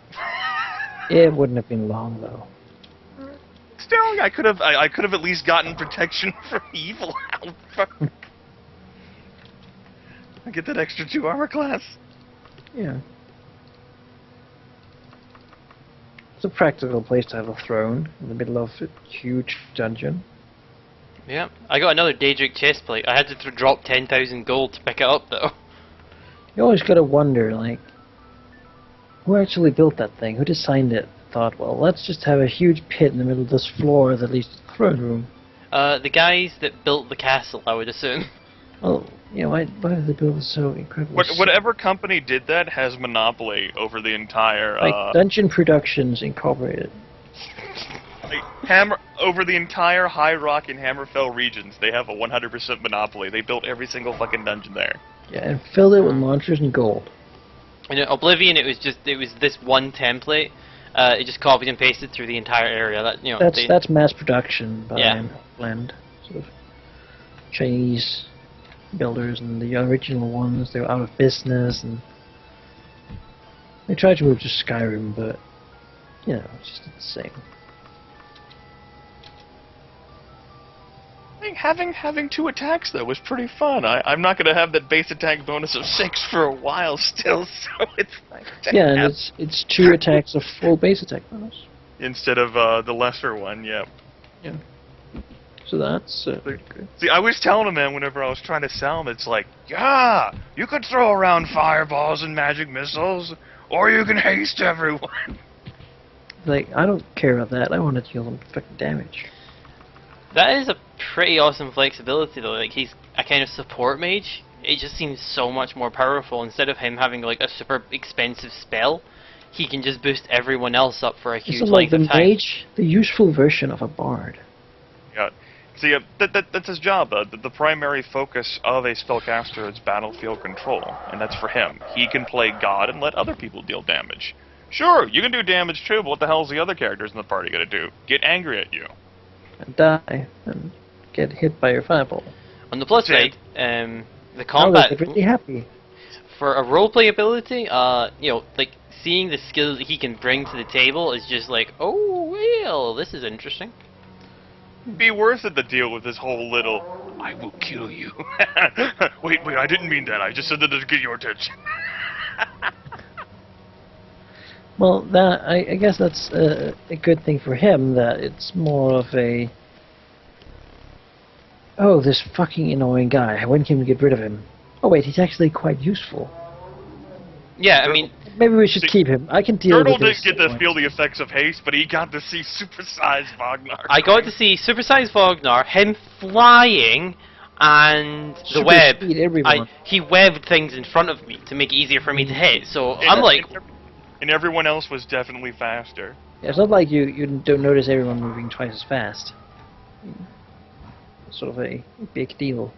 It wouldn't have been long, though. Still, I could have at least gotten protection from evil out. I get that extra 2 armor class. Yeah. It's a practical place to have a throne in the middle of a huge dungeon. Yeah, I got another Daedric chestplate. I had to drop 10,000 gold to pick it up though. You always gotta wonder, like, who actually built that thing? Who designed it? Thought, well, let's just have a huge pit in the middle of this floor that leads to the throne room. The guys that built the castle, I would assume. Oh, why did they build it so incredibly? Whatever company did that has monopoly over the entire Like Dungeon Productions Incorporated. over the entire High Rock and Hammerfell regions. They have a 100% monopoly. They built every single fucking dungeon there. Yeah, and filled it with monsters and gold. In Oblivion, it was this one template. It just copied and pasted through the entire area. That's mass production by Yeah. blend sort of Chinese builders, and the original ones, they were out of business, and they tried to move to Skyrim, but it's just the same. I think having 2 attacks though was pretty fun. I'm not gonna have that base attack bonus of 6 for a while still, so it's like Yeah, and it's 2 attacks of full base attack bonus. instead of the lesser one. Yeah. So that's pretty good. See, I was telling him, man, whenever I was trying to sell him, it's like, yeah, you could throw around fireballs and magic missiles, or you can haste everyone. Like, I don't care about that. I want to deal them fucking damage. That is a pretty awesome flexibility though. Like he's a kind of support mage. It just seems so much more powerful. Instead of him having like a super expensive spell, he can just boost everyone else up for a huge It's like length the of time. mage, the useful version of a bard. Yeah. See, that's his job. The primary focus of a spellcaster is battlefield control, and that's for him. He can play God and let other people deal damage. Sure, you can do damage too, but what the hell is the other characters in the party gonna do? Get angry at you. And die and get hit by your fireball. On the plus Same. side, the Now combat they're really happy. for a roleplay ability, like seeing the skills that he can bring to the table is just like, oh well, this is interesting. Be worth it to deal with this whole little, I will kill you. wait, I didn't mean that. I just said that to get your attention. Well, that I guess that's a good thing for him, that it's more of a, oh, this fucking annoying guy, when can we get rid of him? Oh wait, he's actually quite useful. Yeah, I mean, Maybe we should keep him. I can deal Turtle with this. didn't get to feel the effects of haste, but he got to see supersized Wagner. I got to see Supersized Wagner, him flying, and the Super web. speed, everyone. He webbed things in front of me to make it easier for me to hit. So I'm like, And everyone else was definitely faster. Yeah, it's not like you don't notice everyone moving twice as fast. It's sort of a big deal.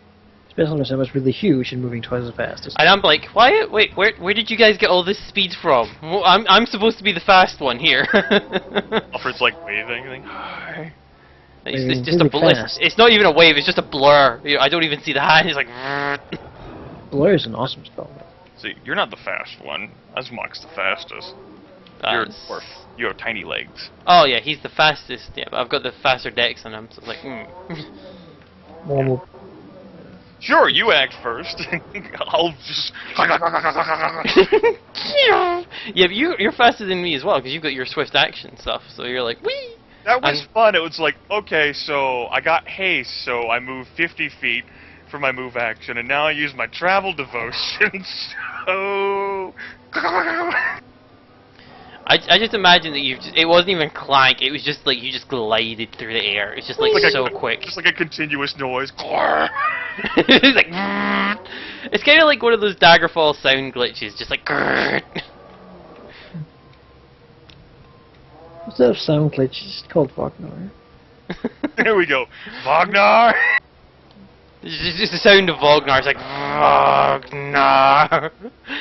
Especially when someone's really huge and moving twice as fast. and I'm like, wait, where did you guys get all this speed from? Well, I'm supposed to be the fast one here. Alfred's like waving. Like, hi. It's just a Really blur. fast. It's not even a wave. It's just a blur. I don't even see the hand. It's like. Blur is an awesome spell. See, you're not the fast one. Asmok's the fastest. You're a dwarf. You have tiny legs. Oh yeah, he's the fastest. Yeah, but I've got the faster dex than him. So it's like, Normal. Sure, you act first. I'll just... Yeah, but you're faster than me as well because you've got your swift action stuff. So you're like, wee. That was And- fun. It was like, okay, so I got haste, so I moved 50 feet for my move action, and now I use my travel devotion, so... I just imagine that it wasn't even clank, it was just like you just glided through the air. It's just like so quick. Just like a continuous noise. It's like, it's kind of like one of those Daggerfall sound glitches, just like. Instead of sound glitch, it's called Wagner. There we go. Wagner! It's just the sound of Wagner. It's like Wagner.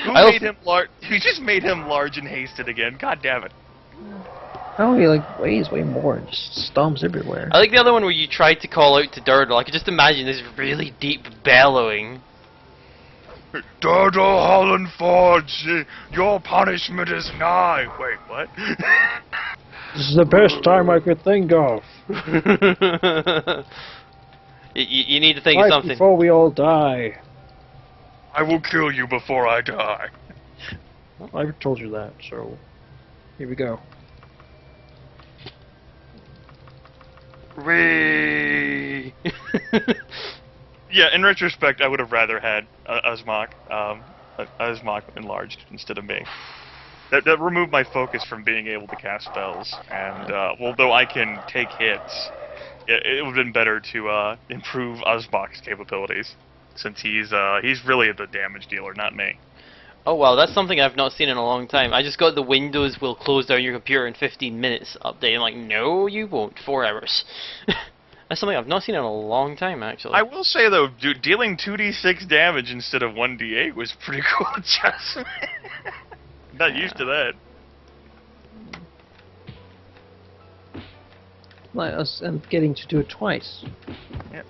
Who made him large? You just made him large and hasted again. God damn it. Oh, he like weighs way more and just stomps everywhere. I like the other one where you tried to call out to Durdle. I could just imagine this really deep bellowing. Durdle Hollandforge, your punishment is nigh. Wait, what? This is the best time I could think of. You need to think of something. Before we all die. I will kill you before I die. Well, I told you that, so here we go. Whee! Yeah, in retrospect, I would have rather had Uzmak enlarged instead of me. That removed my focus from being able to cast spells, and although I can take hits, it would have been better to improve Uzmak's capabilities, since he's really the damage dealer, not me. Oh well, that's something I've not seen in a long time. I just got the Windows will close down your computer in 15 minutes update. I'm like, no, you won't. 4 hours. That's something I've not seen in a long time, actually. I will say though, dealing 2d6 damage instead of 1d8 was pretty cool adjustment. Not used to that. Like us, and getting to do it twice. Yep.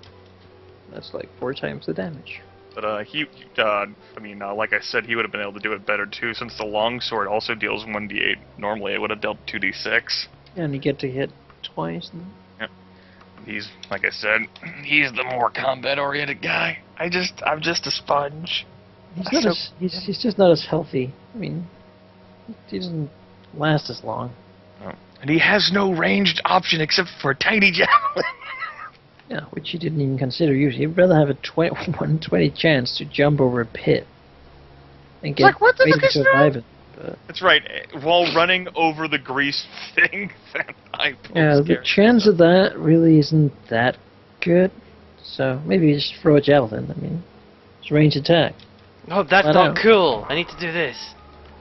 That's like 4 times the damage. But like I said, he would have been able to do it better too, since the longsword also deals 1d8. Normally, it would have dealt 2d6. And you get to hit twice. Yep. He's, like I said, he's the more combat-oriented guy. I'm just a sponge. He's just not as healthy. I mean, he doesn't last as long. No. And he has no ranged option except for a tiny javelin. Yeah, which you didn't even consider using. You'd rather have a 1/20 chance to jump over a pit and get Like, what the ready fuck to is survive it. But That's right. While running over the grease thing, the chance of that really isn't that good. So maybe just throw a javelin. I mean, it's range attack. Oh, that's I not know. cool. I need to do this.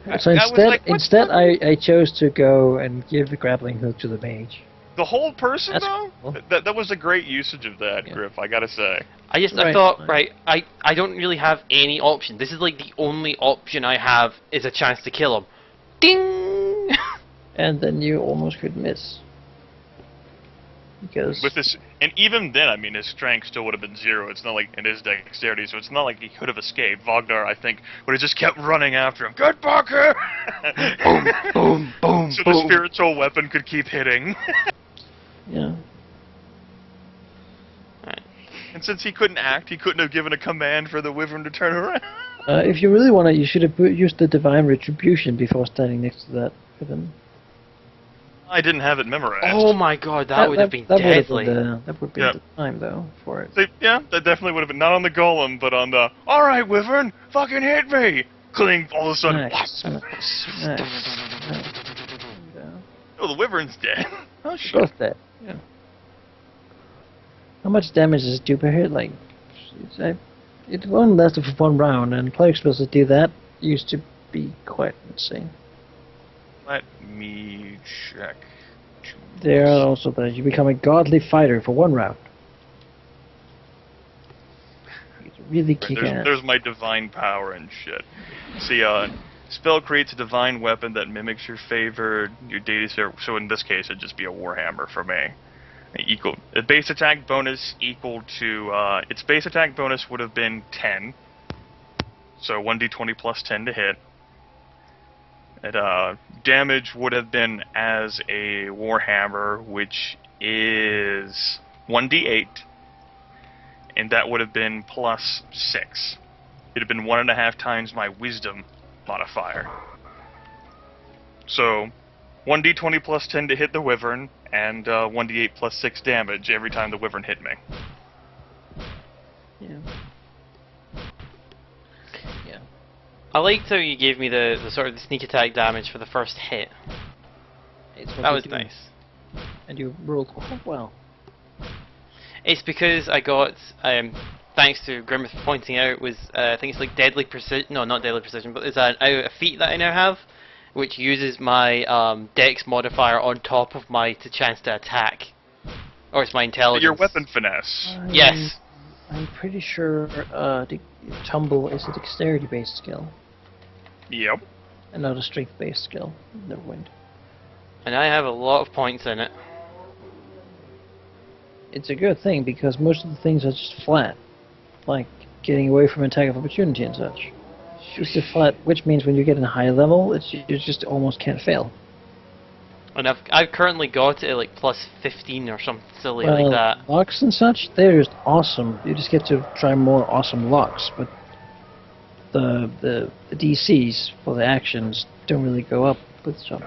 So I was like, what instead, the- I chose to go and give the grappling hook to the mage. The whole person, That's though? cool. That was a great usage of that, Yeah. Griff, I gotta say. I Right. thought, I don't really have any option. This is like the only option I have is a chance to kill him. Ding! And then you almost could miss. Because With this, and even then, I mean, his strength still would have been 0. It's not like, and his dexterity, so it's not like he could have escaped. Wagner, I think, would have just kept running after him. Get back here! Boom, boom, boom, So boom. the spiritual weapon could keep hitting. yeah, And since he couldn't act, he couldn't have given a command for the wyvern to turn around. if you really want to, you should have used the divine retribution before standing next to that weapon. I didn't have it memorized. Oh my god, that would have been deadly. That would be Yeah. the time though for it. So, yeah, that definitely would have been not on the golem, but on the, alright, wyvern, fucking hit me! Clink, all of a sudden, Nice. Nice. oh, the wyvern's dead. Oh, shit. Both dead. Yeah. How much damage does it do per hit? Like, it only lasted for 1 round, and cleric spells that do that used to be quite insane. Let me check. There are also that you become a godly fighter for 1 round. It's really kick ass. There's my divine power and shit. See, spell creates a divine weapon that mimics your favored, your deity, so in this case it'd just be a warhammer for me. A base attack bonus equal to, its base attack bonus would have been 10. So 1d20 plus 10 to hit. And, damage would have been as a warhammer, which is 1d8. And that would have been plus 6. It'd have been 1.5 times my wisdom modifier. So, 1d20 plus 10 to hit the wyvern, and 1d8 plus 6 damage every time the wyvern hit me. Yeah. I liked how you gave me the sort of the sneak attack damage for the first hit. It's what That we was do. nice. And you rolled quite well. It's because I got, thanks to Grimmeth pointing out, was I think it's like deadly precision. No, not deadly precision, but it's a feat that I now have, which uses my Dex modifier on top of my chance to attack, or it's my intelligence. Your weapon finesse. Yes. I'm pretty sure tumble is a dexterity-based skill, Yep. and not a strength-based skill. Neverwind. And I have a lot of points in it. It's a good thing because most of the things are just flat, like getting away from attack of opportunity and such. Just a flat, which means when you get in a high level, you just almost can't fail. And I've currently got it at like plus 15 or something silly like Well, that. locks and such, they're just awesome. You just get to try more awesome locks, but the DCs for the actions don't really go up with jump.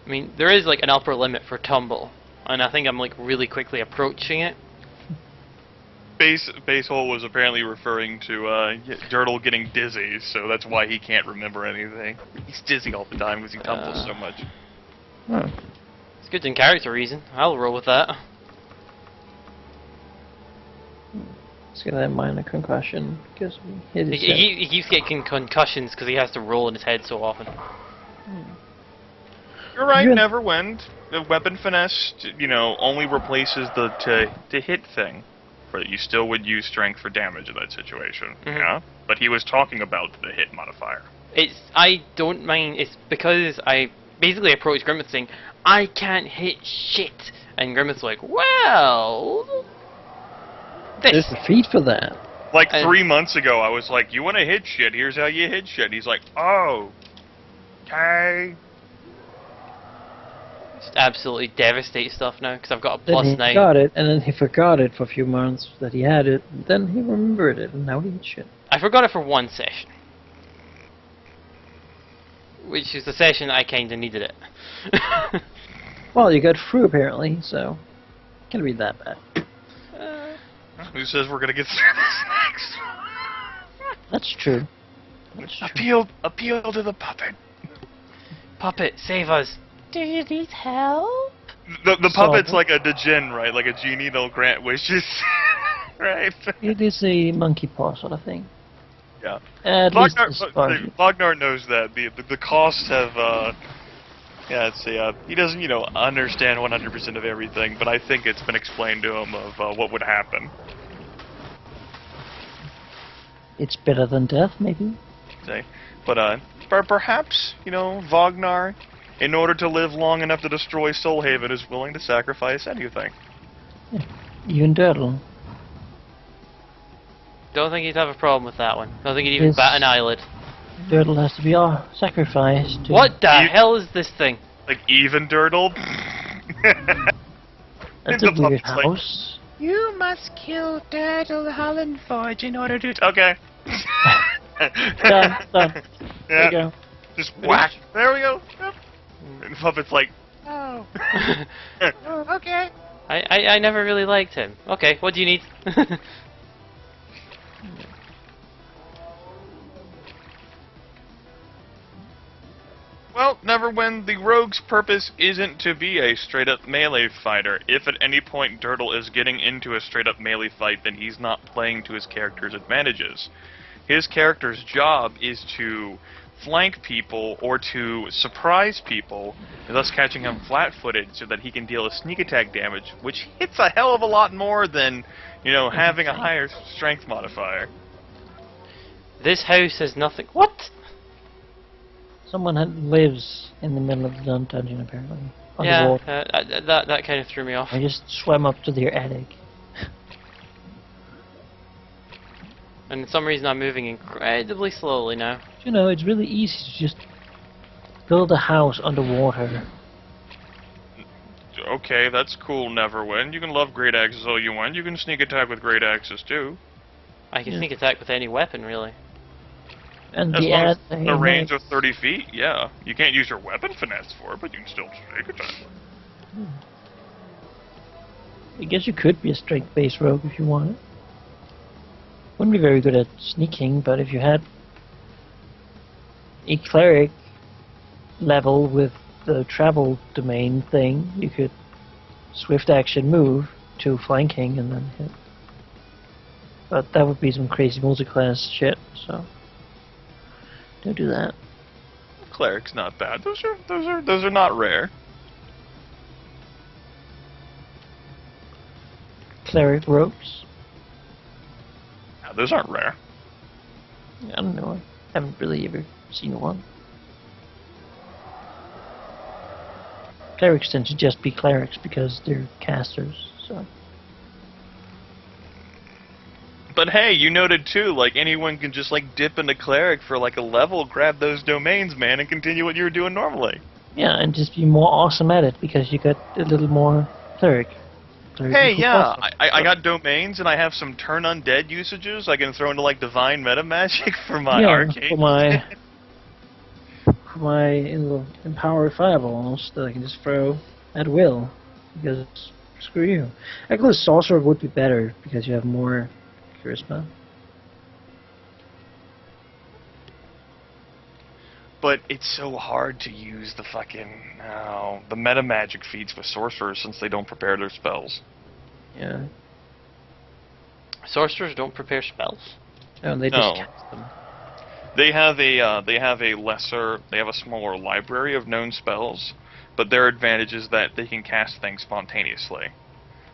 I mean, there is like an upper limit for tumble, and I think I'm like really quickly approaching it. Basehole was apparently referring to Dirtle getting dizzy, so that's why he can't remember anything. He's dizzy all the time because he tumbles so much. It's good in character reason. I'll roll with that. Let's get that minor concussion because we hit his head. He keeps getting concussions because he has to roll in his head so often. You're right, You- Neverwind. The weapon finesse, only replaces the to hit thing. But you still would use strength for damage in that situation. Mhm. Yeah? But he was talking about the hit modifier. I don't mind. It's because I basically approached Grimmeth saying, I can't hit shit. And Grimmeth's like, well, this. There's a feat for that. Like And- 3 months ago, I was like, you want to hit shit, here's how you hit shit. And he's like, oh, okay. Just absolutely devastate stuff now because I've got a Then plus he 9. got it, and then he forgot it for a few months that he had it. And then he remembered it, and now he shit. I forgot it for one session. Which is the session I kinda needed it. Well, you got through apparently, so can't be that bad. Who says we're going to get through this next? That's true. That's true. Appeal to the puppet. Puppet, save us. Do you need help? The puppet's So- like a djinn, right? Like a genie that'll grant wishes. Right? It is a monkey paw sort of thing. Yeah. At least as far as Wagner knows that. The costs have, he doesn't, understand 100% of everything, but I think it's been explained to him of what would happen. it's better than death, maybe. Say. But perhaps, Wagner, in order to live long enough to destroy Soulhaven, is willing to sacrifice anything. Even Dirtle. Don't think he'd have a problem with that one. Don't think he'd even Yes. bat an eyelid. Dirtle has to be sacrificed. To What the You- hell is this thing? Like, even Dirtle? That's The a weird puppet's like, house. You must kill Dirtle Hollandforge in order to... Okay. Done. There Yeah. you go. Just whack. There we go. Yep. And the puppet's like, Oh, okay. I never really liked him. Okay, what do you need? well, Neverwind, the rogue's purpose isn't to be a straight-up melee fighter. If at any point Dirtle is getting into a straight-up melee fight, then he's not playing to his character's advantages. His character's job is to flank people or to surprise people, thus catching him flat-footed so that he can deal a sneak attack damage, which hits a hell of a lot more than, having a higher strength modifier. This house has nothing. What? Someone lives in the middle of the dungeon, apparently. Yeah, Underwater. that kind of threw me off. I just swam up to their attic. And for some reason I'm moving incredibly slowly now. It's really easy to just build a house underwater. Okay, that's cool, Neverwind. You can love great axes all you want. You can sneak attack with great axes too. I can Yeah. sneak attack with any weapon, really. And As the long as ad it's a range of 30 feet, yeah. You can't use your weapon finesse for it, but you can still take it. I guess you could be a strength-based rogue if you wanted. Wouldn't be very good at sneaking, but if you had a cleric level with the travel domain thing, you could swift action move to flanking and then hit. But that would be some crazy multi-class shit, so don't do that. Cleric's not bad. Those are not rare. Cleric rogues? Yeah, those aren't rare. I don't know. I haven't really ever seen one. Clerics tend to just be clerics because they're casters, so. But hey, you noted too, like anyone can just like dip into cleric for like a level, grab those domains, man, and continue what you were doing normally. Yeah, and just be more awesome at it because you got a little more cleric. Hey, yeah, awesome. I got domains and I have some turn undead usages I can throw into like divine meta magic for my arcane. For my empowered fireballs that I can just throw at will because screw you. Actually, sorcerer would be better because you have more charisma. But it's so hard to use the fucking the meta magic feats with sorcerers since they don't prepare their spells. Yeah. Sorcerers don't prepare spells. No, they just cast them. They have a smaller library of known spells, but their advantage is that they can cast things spontaneously.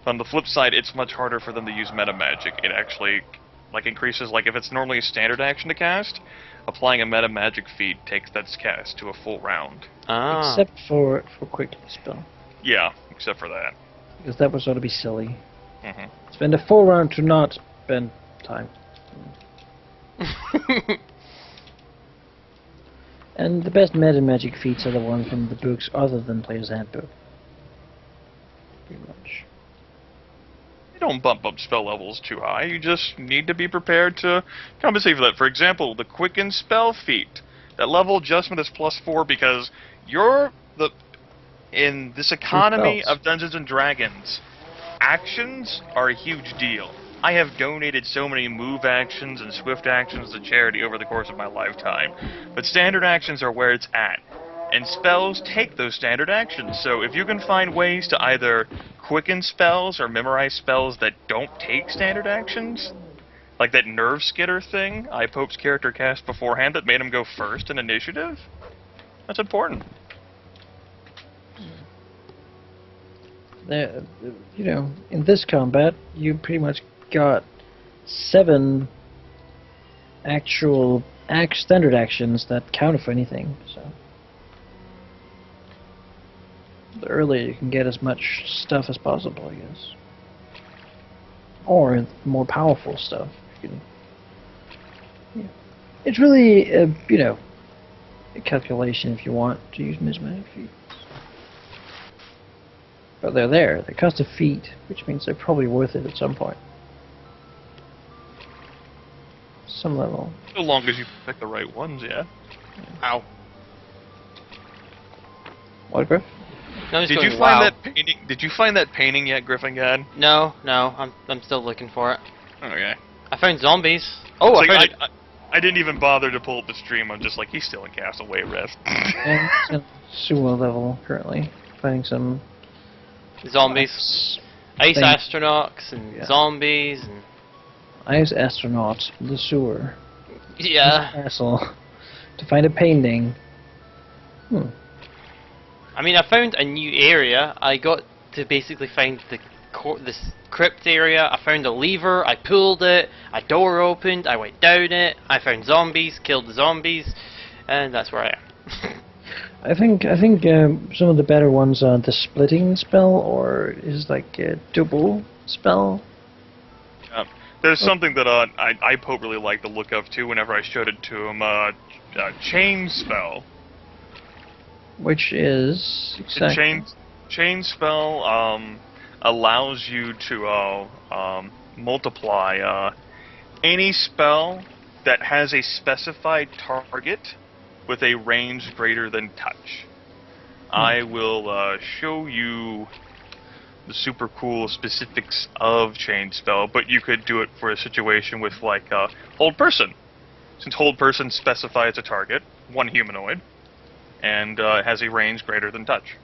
On the flip side, it's much harder for them to use meta magic. It actually increases, if it's normally a standard action to cast, applying a meta magic feat takes that cast to a full round. Ah. Except for quick spell. Yeah, except for that. Because that would sort of be silly. Mm-hmm. Spend a full round to not spend time. And the best meta magic feats are the ones from the books other than Player's Handbook. Pretty much. You don't bump up spell levels too high, you just need to be prepared to compensate for that. For example, the Quicken spell feat. That level adjustment is +4 because in this economy of Dungeons and Dragons, actions are a huge deal. I have donated so many move actions and swift actions to charity over the course of my lifetime, but standard actions are where it's at. And spells take those standard actions, so if you can find ways to either quicken spells or memorize spells that don't take standard actions, like that nerve skitter thing Pope's character cast beforehand that made him go first in initiative, that's important. In this combat, you pretty much got 7 actual standard actions that count for anything, so. The earlier you can get as much stuff as possible, I guess. Or more powerful stuff. It's really, a calculation if you want to use mismatch feet. But they're there. They cost a feat, which means they're probably worth it at some point. Some level. So long as you pick the right ones, yeah. Ow. What, Griff? No, Did you find that painting? Did you find that painting yet, Griffin God? No, I'm still looking for it. Okay. I found zombies. Oh, I didn't even bother to pull up the stream. I'm just like, he's still in Castaway Rift. And it's at sumo level currently. Finding some zombies. Ice astronauts and zombies and ice astronauts in the sewer. Yeah. Castle to find a painting. I mean, I found a new area. I got to basically find this crypt area. I found a lever. I pulled it. A door opened. I went down it. I found zombies. Killed the zombies, and that's where I am. I think some of the better ones are the splitting spell, or is like a double spell. There's something that I Pope really liked the look of too. Whenever I showed it to him, chain spell. Which is exactly. Chain spell allows you to multiply any spell that has a specified target with a range greater than touch. I will show you the super cool specifics of Chain Spell, but you could do it for a situation with, like, Hold Person. Since Hold Person specifies a target, one humanoid, and has a range greater than touch.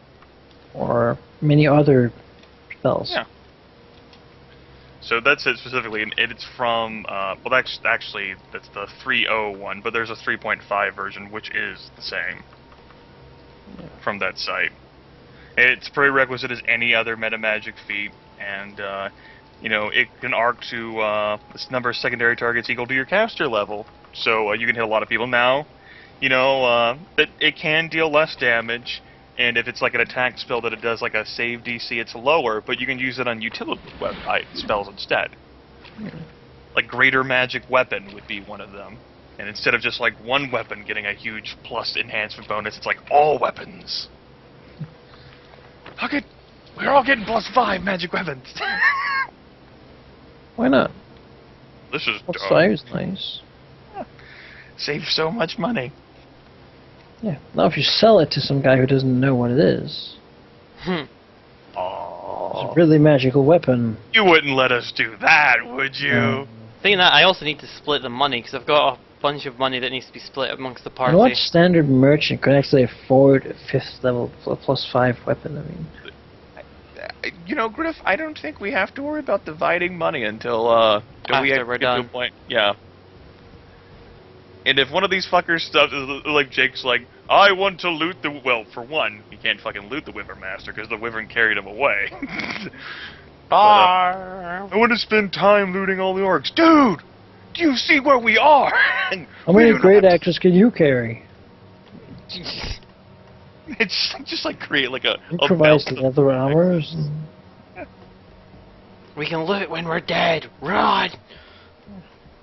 Or many other spells. Yeah. So that's it specifically, and it's from, well, that's actually, that's the 3.0 one, but there's a 3.5 version, which is the same from that site. Its prerequisite is any other meta magic feat, and, you know, it can arc to this number of secondary targets equal to your caster level. So you can hit a lot of people now. You know, it can deal less damage, and if it's like an attack spell that it does like a save DC, it's lower, but you can use it on utility spells instead. Like Greater Magic Weapon would be one of them. And instead of just like one weapon getting a huge plus enhancement bonus, it's like all weapons. Fuck it! We're all getting +5 magic weapons! Why not? This is +5 is nice. Save so much money. Yeah. Now if you sell it to some guy who doesn't know what it is, it's a really magical weapon. You wouldn't let us do that, would you? Saying that, I also need to split the money, because I've got a bunch of money that needs to be split amongst the party. And what standard merchant could actually afford a 5th level +5 weapon? I mean, You know, Griff, I don't think we have to worry about dividing money until After we we're get to a done. point. Yeah. And if one of these fuckers stuff, like Jake's like, I want to loot the... Well, for one, he can't fucking loot the Wyvern Master, because the Wyvern carried him away. I want to spend time looting all the orcs. Dude! Do you see where we are? how many great axes can you carry? It's just like create like a Improvise belt. leather armors. We can loot when we're dead. Run!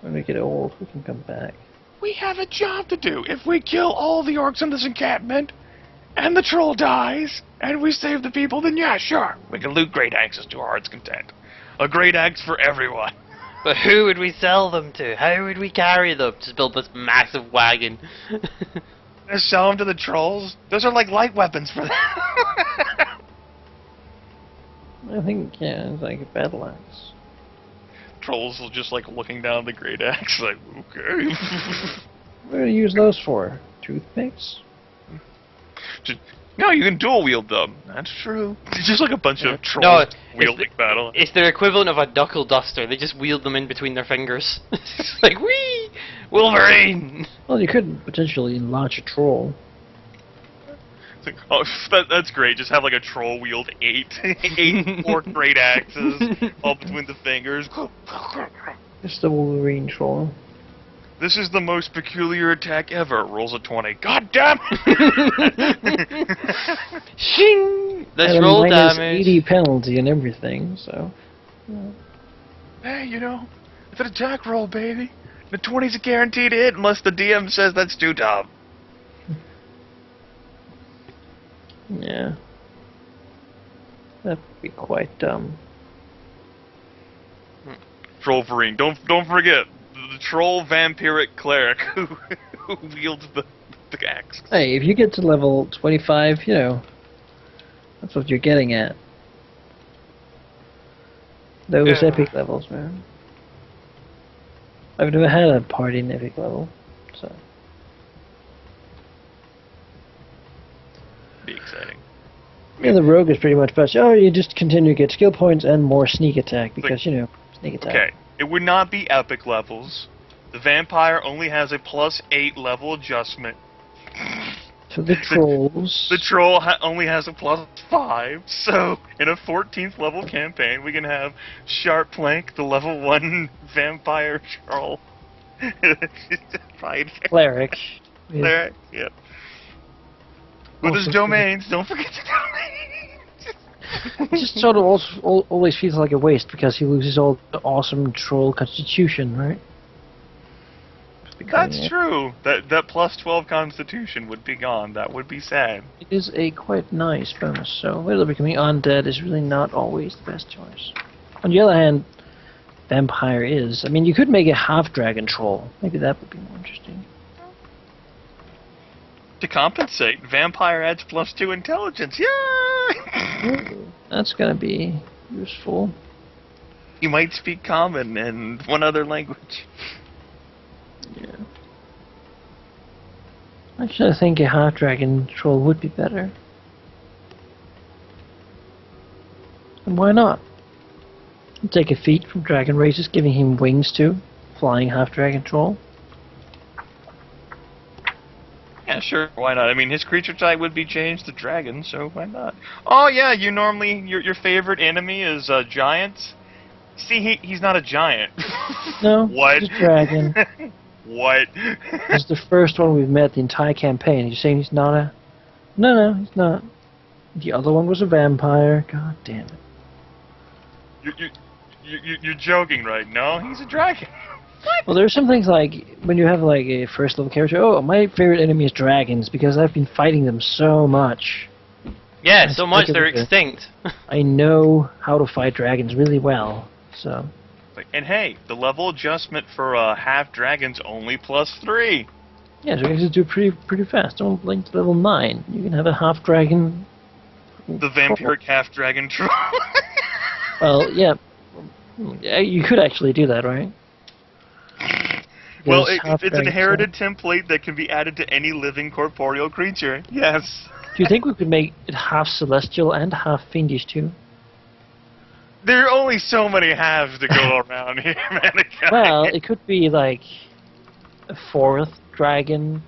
When we get old, we can come back. We have a job to do. If we kill all the orcs in this encampment, and the troll dies, and we save the people, then yeah, sure. We can loot great axes to our heart's content. A great axe for everyone. But who would we sell them to? How would we carry them? Just build this massive wagon. Just sell them to the trolls? Those are like light weapons for them. I think, yeah, it's like a battle axe. Trolls will just like looking down the great axe like, okay. What do you use those for? Toothpicks? No, you can dual wield them. That's true. It's just like a bunch of No, trolls it's wielding battle. It's their equivalent of a knuckle duster. They just wield them in between their fingers. It's like, whee! Wolverine! Well, you could potentially launch a troll. It's like, oh, that's great. Just have like a troll wield eight orc great axes all between the fingers. It's the Wolverine troll. This is the most peculiar attack ever. Rolls a 20. God damn it! Shing! That's And a roll minus damage. 80 penalty and everything, so... Hey, you know, it's an attack roll, baby. The 20's a guaranteed hit unless the DM says that's too dumb. Yeah. That'd be quite dumb. Trollverine. Don't forget the troll vampiric cleric who wields the axe. Hey, if you get to level 25, you know, that's what you're getting at. Those Yeah. epic levels, man. I've never had a party in epic level, so... Be exciting. Yeah, the rogue is pretty much best. Oh, you just continue to get skill points and more sneak attack, because, you know, sneak attack. Okay, it would not be epic levels. The vampire only has a +8 level adjustment. So the trolls... The troll only has a +5, so in a 14th level campaign, we can have Sharp Plank, the level 1 vampire troll. Right. Cleric. Cleric, yeah. With his Also- domains, don't forget the domains. It just sort of also always feels like a waste, because he loses all the awesome troll constitution, right? That's true. That +12 constitution would be gone. That would be sad. It is a quite nice bonus, so whether becoming undead is really not always the best choice. On the other hand, vampire is. I mean, you could make a half-dragon troll. Maybe that would be more interesting. To compensate, vampire adds +2 intelligence. Yeah. Ooh, that's gonna be useful. You might speak common and one other language. Yeah. Actually, I think a half-dragon troll would be better. And why not? Take a feat from dragon races, giving him wings too. Flying half-dragon troll. Yeah, sure. Why not? I mean, his creature type would be changed to dragon, so why not? Oh yeah, you normally your favorite enemy is giants. See, he's not a giant. No, What? he's a dragon. What? He's the first one we've met the entire campaign. You're saying he's not a... No, he's not. The other one was a vampire. God damn it. You're joking, right? No, he's a dragon. Well, there's some things like, when you have like a first level character, oh, my favorite enemy is dragons because I've been fighting them so much. Yeah, I so much stick they're with it. extinct. I know how to fight dragons really well, so... And hey, the level adjustment for half dragon's only +3. Yeah, so you can just do pretty fast. Don't blink to level 9. You can have a half dragon... The vampiric half dragon troll. Well, yeah. You could actually do that, right? Well, There's half it's an dragons, inherited template that can be added to any living corporeal creature. Yes. Do you think we could make it half celestial and half fiendish too? There are only so many halves to go around here, man. Well, it could be like a fourth dragon,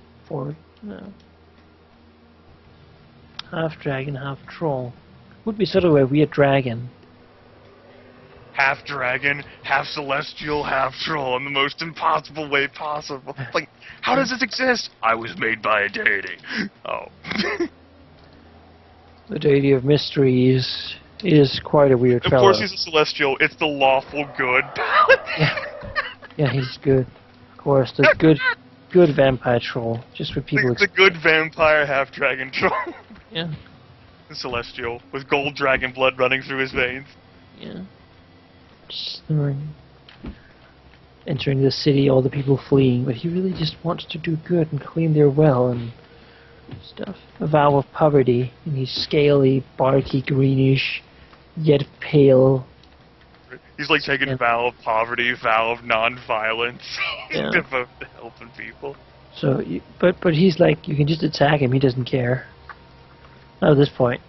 half dragon, half troll. Would be sort of a weird dragon. Half dragon, half celestial, half troll in the most impossible way possible. Like, how does this exist? I was made by a deity. Oh. The deity of mysteries is quite a weird Of fellow. course he's a celestial. It's the lawful good. Yeah, he's good. Of course, the good vampire troll. Just for people. The good vampire half dragon troll. Yeah, The celestial with gold dragon blood running through his veins. yeah. Entering the city, all the people fleeing, but he really just wants to do good and clean their well and stuff. A vow of poverty, and he's scaly, barky, greenish, yet pale. He's like taking Yeah. vow of poverty, vow of non-violence. Yeah. Devoted to helping people. So, but he's like, you can just attack him, he doesn't care. Not at this point.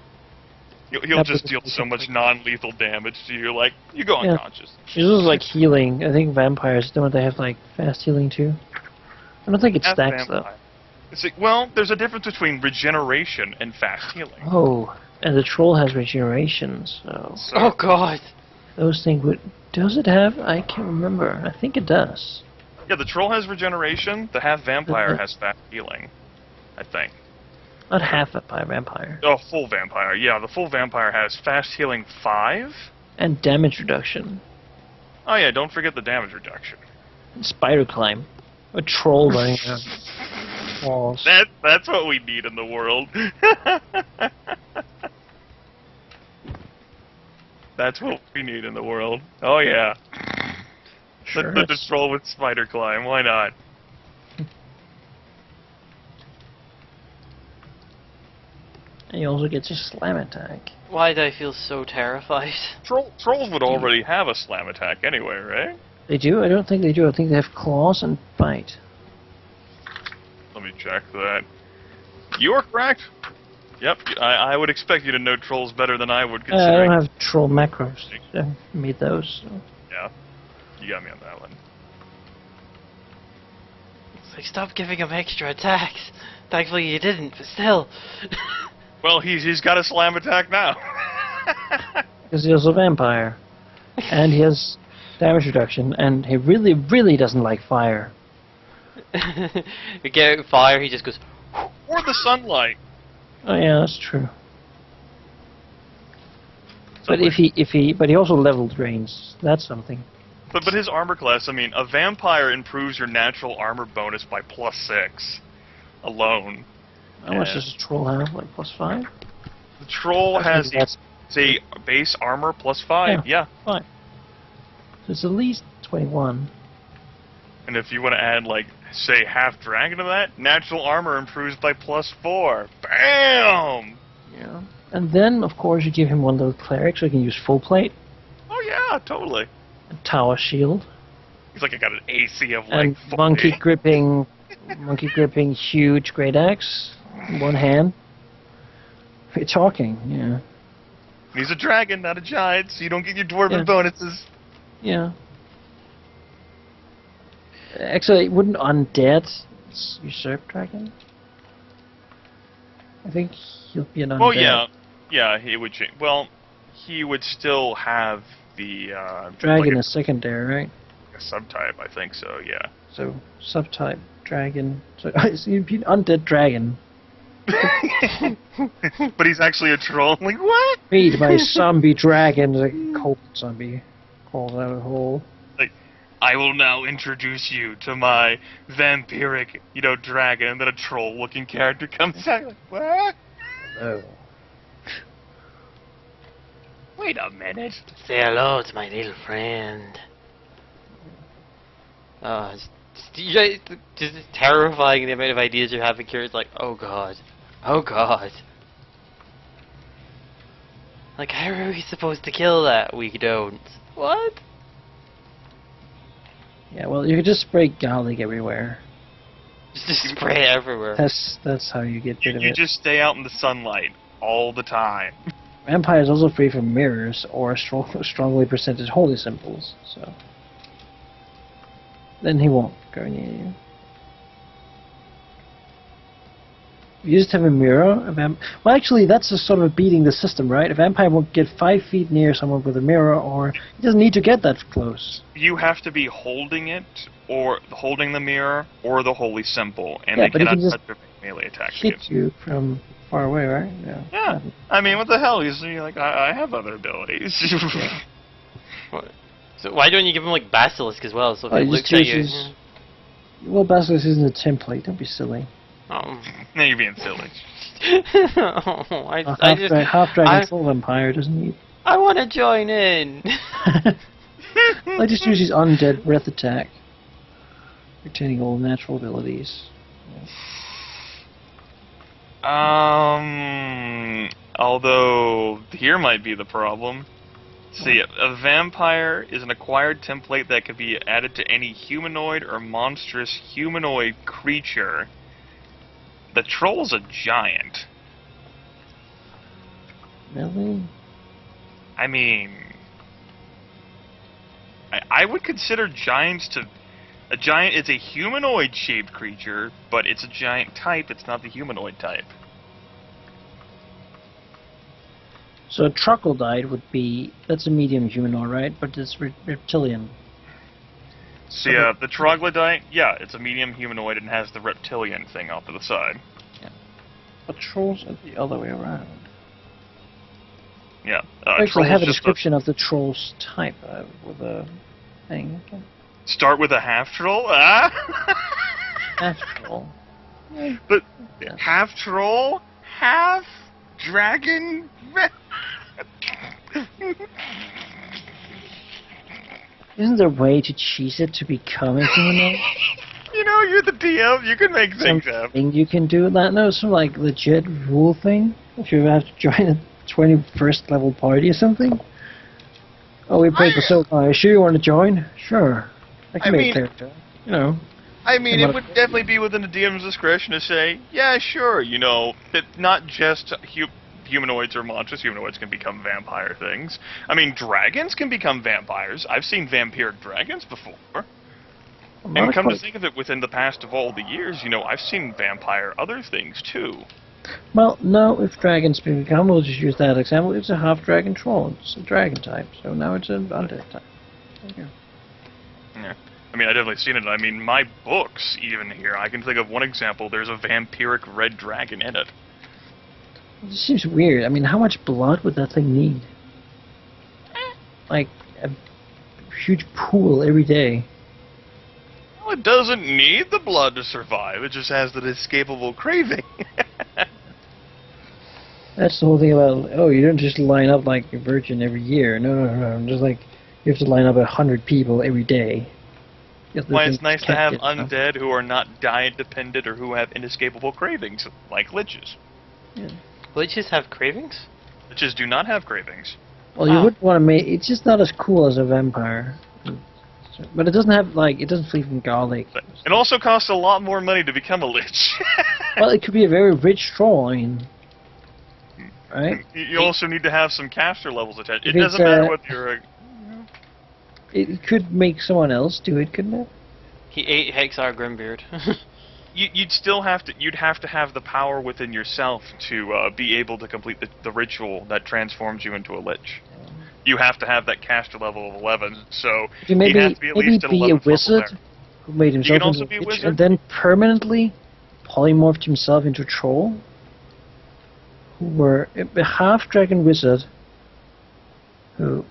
He'll Yeah, just but- deal so much non-lethal damage to you, like, you go Yeah. unconscious. This is like healing. I think vampires, don't they have like fast healing too? I don't think it Half stacks vampire. It's like, well, there's a difference between regeneration and fast healing. though. Oh, and the troll has regeneration, so So, Oh god. those things would... Does it have? I can't remember. I think it does. yeah, the troll has regeneration, the half vampire has fast healing, I think. Not half vampire. Oh, full vampire. Yeah, the full vampire has fast healing 5. And damage reduction. Oh yeah, don't forget the damage reduction. And spider climb. A troll running around walls. That's what we need in the world. That's what we need in the world. Oh yeah. Sure. The troll with spider climb. Why not? And he also gets a slam attack. Why do I feel so terrified? Trolls would already have a slam attack anyway, right? They do? I don't think they do. I think they have claws and bite. Let me check that. You are correct. Yep, I would expect you to know trolls better than I would, I considering. don't have troll macros. I made those. So. Yeah, you got me on that one. It's like, stop giving him extra attacks. Thankfully you didn't, but still. Well, he's got a slam attack now. Because he's a vampire. And he has damage reduction. And he really, really doesn't like fire. We get out fire, he just goes, Or the sunlight. Oh yeah, that's true. But if he also level drains. That's something. But his armor class, I mean, a vampire improves your natural armor bonus by +6 alone. How much Yeah. does a troll have? Like +5? The troll has That's a base armor +5. Yeah. fine. it's at least 21. And if you want to add, like, say, half dragon to that, natural armor improves by +4. Bam! Yeah. And then, of course, you give him one little cleric, so he can use full plate, Oh yeah, totally. a tower shield, He's like, I got an AC of like and 40. monkey gripping huge great axe, in one hand. We're talking, yeah. He's a dragon, not a giant, so you don't get your dwarven Yeah. bonuses. Yeah. Actually, wouldn't undead usurp dragon? I think he'll be an undead. Well, yeah. Yeah, he would change. Well, he would still have the... Dragon like is secondary, right? a subtype, I think so, yeah. So, subtype dragon. So, you'd be an undead dragon. But he's actually a troll. Like, what? Beat by zombie dragon, like cold zombie. Crawls out of the hole. I will now introduce you to my vampiric, dragon, and then a troll-looking character comes out. Like, what? Oh. Wait a minute. Say hello to my little friend. Oh, just terrifying the amount of ideas you're having here. It's like, oh god. Oh god. Like, how are we supposed to kill that? We don't. What? Yeah, well, you could just spray garlic everywhere. Just spray everywhere. That's how you get rid of You it. just stay out in the sunlight all the time. Vampire is also free from mirrors or strongly presented holy symbols, so then he won't go near you. You just have a mirror. Well, actually, that's a sort of beating the system, right? A vampire won't get 5 feet near someone with a mirror, or he doesn't need to get that close. You have to be holding it, or holding the mirror, or the holy symbol, and Yeah, they but he cannot can just touch their melee attacks Hit against you. you from far away, right? Yeah. Yeah. I mean, what the hell? You're like, I have other abilities. What? So why don't you give him like Basilisk as well? So if Oh, he he looks just at you. uses- Well, Basilisk isn't a template. Don't be silly. Oh. Now you're being silly. Oh, I just Half dragon full vampire doesn't need. I want to join in. I just use his undead breath attack, retaining all natural abilities. Although here might be the problem. See, a vampire is an acquired template that could be added to any humanoid or monstrous humanoid creature. The troll's a giant. Really? I mean, I would consider giants to... A giant is a humanoid-shaped creature, but it's a giant type, it's not the humanoid type. So a troglodyte would be, that's a medium humanoid, right? But it's reptilian. See, the troglodyte, yeah, it's a medium humanoid and has the reptilian thing off to the side. But trolls are the other way around. Yeah. I actually troll's have a just description of the troll's type with a thing. Okay. Start with a half-troll? Ah? Half troll. But Yeah. half-troll? Half-dragon? Isn't there a way to cheese it to become a humanoid? You're the DM, you can make things happen. Something you can do that? No, some like legit rule thing. If you have to join a 21st level party or something. Oh, we played for so long. Sure you want to join? Sure. I can I make mean- a character. You know. I mean, Come it on. would definitely be within the DM's discretion to say, yeah, sure, that not just humanoids or monstrous humanoids can become vampire things. I mean, dragons can become vampires. I've seen vampiric dragons before. And come to think of it, within the past of all the years, I've seen vampire other things too. Well, no, if dragons become, we'll just use that example. It's a half dragon troll. It's a dragon type, so now it's an undead type. There you go. Yeah. I mean, I've definitely seen it. I mean, my books, even here, I can think of one example. There's a vampiric red dragon in it. It just seems weird. I mean, how much blood would that thing need? Like, a huge pool every day. Well, it doesn't need the blood to survive. It just has that escapable craving. That's the whole thing about, oh, you don't just line up like a virgin every year. No. Just like, You have to line up 100 people every day. Why it's nice to have undead who are not diet dependent or who have inescapable cravings, like liches. Yeah. Liches have cravings? Liches do not have cravings. Well, you would want to make it's just not as cool as a vampire. But it doesn't have, like, it doesn't flee from garlic. But it also costs a lot more money to become a lich. Well, it could be a very rich troll, I mean. Right? You also need to have some caster levels attached. It If doesn't it's, matter whether you're a... It could make someone else do it, couldn't it? He ate Hexar Grimbeard. You'd still have to. You'd have to have the power within yourself to be able to complete the ritual that transforms you into a lich. You have to have that caster level of 11. So You maybe have to be at maybe least at be 11 a level wizard there. who made himself can also into be a witch wizard. and then permanently polymorphed himself into a troll. Who were a half dragon wizard. Who?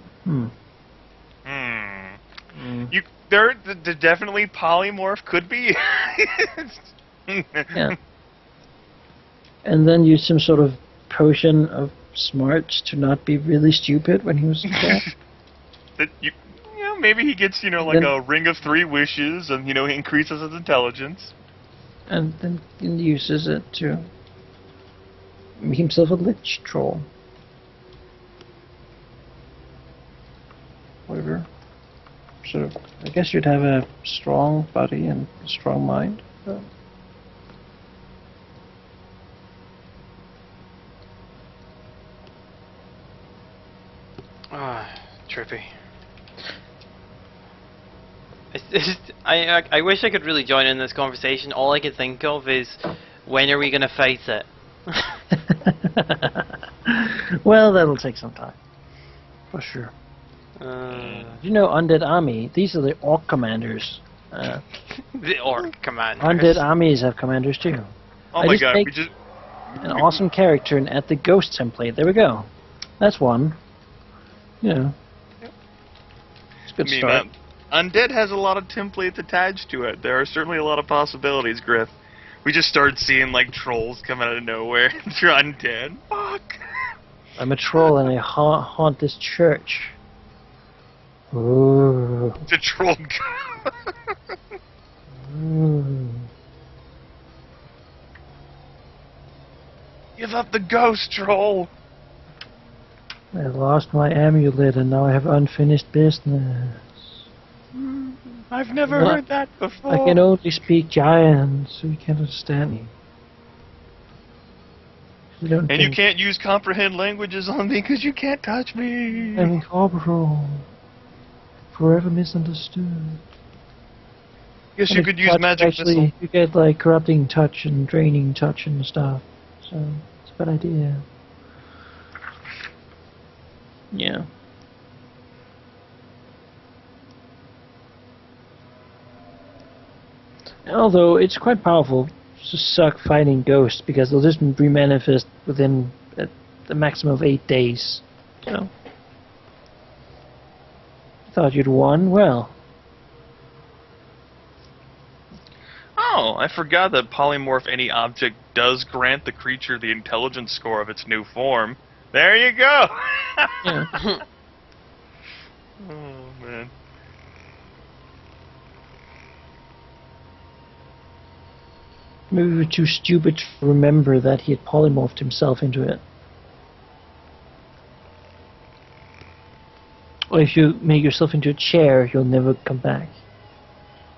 There definitely polymorph could be. Yeah. And then use some sort of potion of smarts to not be really stupid when he was there. Maybe he gets like Then- a ring of 3 wishes, and he increases his intelligence. And then uses it to make himself a lich troll. Whatever. So I guess you'd have a strong body and a strong mind. But Trippy. I wish I could really join in this conversation. All I can think of is, when are we gonna fight it? well, that'll take some time. For sure. You know, Undead Army, these are the Orc commanders. The Orc commanders. Undead Armies have commanders too. Oh I my just god, make we just... An awesome character and add the Ghost template. There we go. That's one. You know. It's a good start. Undead has a lot of templates attached to it. There are certainly a lot of possibilities, Griff. We just started seeing, like, trolls come out of nowhere. They're undead. Fuck! I'm a troll and I haunt this church. Ooh. It's a troll. Ooh. Give up the ghost, troll! I lost my amulet and now I have unfinished business. I've never What? heard that before. I can only speak giant, so you can't understand me. And you can't use comprehend languages on me because you can't touch me. I'm corporal. Forever misunderstood. Guess you And could if use touch, magic actually, missile. you get like corrupting touch and draining touch and stuff. So it's a bad idea. Yeah. Although it's quite powerful to suck fighting ghosts because they'll just remanifest within the maximum of 8 days. So thought you'd won. Well, Oh, I forgot that polymorph any object does grant the creature the intelligence score of its new form. There you go! yeah. Oh, man. Maybe we were too stupid to remember that he had polymorphed himself into it. Or if you make yourself into a chair, you'll never come back.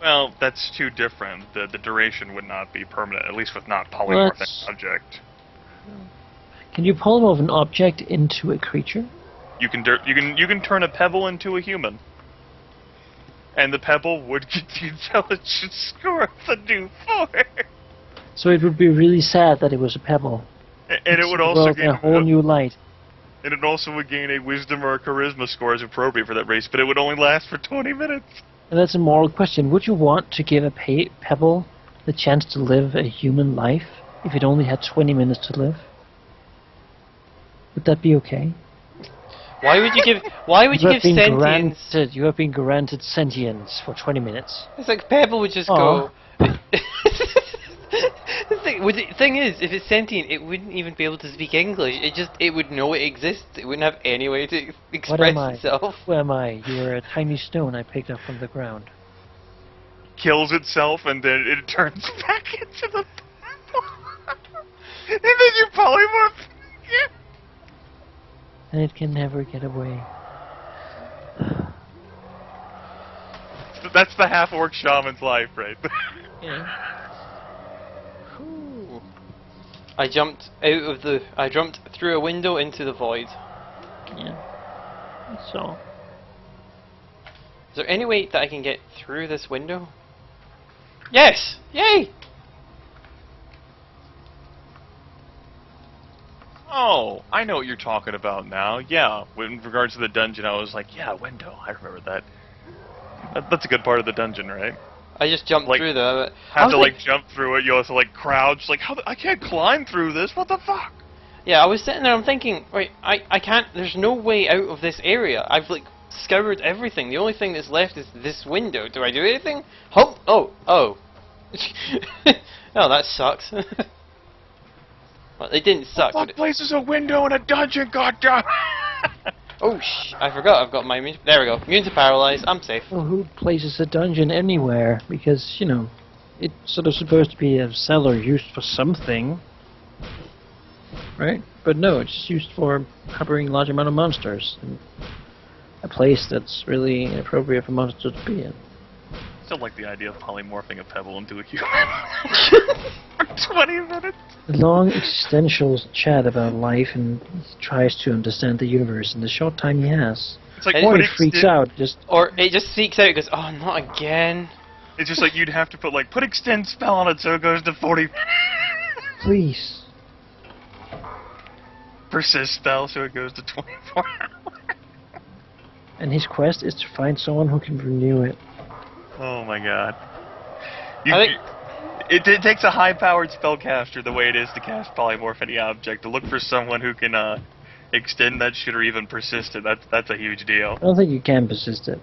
Well, that's too different. The duration would not be permanent, at least with not Well, polymorph that's- object. Can you polymorph an object into a creature? You can turn a pebble into a human. And the pebble would get the intelligence score of the new form. So it would be really sad that it was a pebble. And it See would the also world in gain a whole new light. And it also would gain a wisdom or a charisma score as appropriate for that race, but it would only last for 20 minutes. And that's a moral question. Would you want to give a pebble the chance to live a human life if it only had 20 minutes to live? Would that be okay? Why would you give? Why would you give sentience? You have been granted sentience for 20 minutes. It's like Pebble would just Aw. go. Thing is, if it's sentient, it wouldn't even be able to speak English. It would know it exists. It wouldn't have any way to What express am I? itself. Who am I? You are a tiny stone I picked up from the ground. Kills itself and then it turns back into the and then you polymorph. And it can never get away. That's the half-orc shaman's life, right? Yeah. I jumped through a window into the void. Yeah. So. Is there any way that I can get through this window? Yes! Yay! Oh, I know what you're talking about now. Yeah, in regards to the dungeon, I was like, yeah, window. I remember that. That's a good part of the dungeon, right? I just jumped Like, through there. Have to like jump through it. You also like crouch. Like, I can't climb through this. What the fuck? Yeah, I was sitting there. I'm thinking, wait, I can't. There's no way out of this area. I've like scoured everything. The only thing that's left is this window. Do I do anything? Oh. Oh, that sucks. Well, it didn't suck. What place is a window in a dungeon? Goddamn! Oh I forgot. I've got my there we go. Immune to paralyze. I'm safe. Well, who places a dungeon anywhere? Because, you know, it's sort of supposed to be a cellar used for something. Right? But no, it's used for harboring large amount of monsters. And a place that's really inappropriate for monsters to be in. Still like the idea of polymorphing a pebble into a human for 20 minutes. A long existential chat about life, and he tries to understand the universe in the short time he has. It's like Or put he freaks out. Or it just freaks out and goes, oh, not again. It's just like you'd have to put like put extend spell on it so it goes to 40. Please. Persist spell so it goes to 24 hours. And his quest is to find someone who can renew it. Oh my god. It takes a high-powered spellcaster the way it is to cast polymorph any object to look for someone who can extend that shit or even persist it. That's a huge deal. I don't think you can persist it.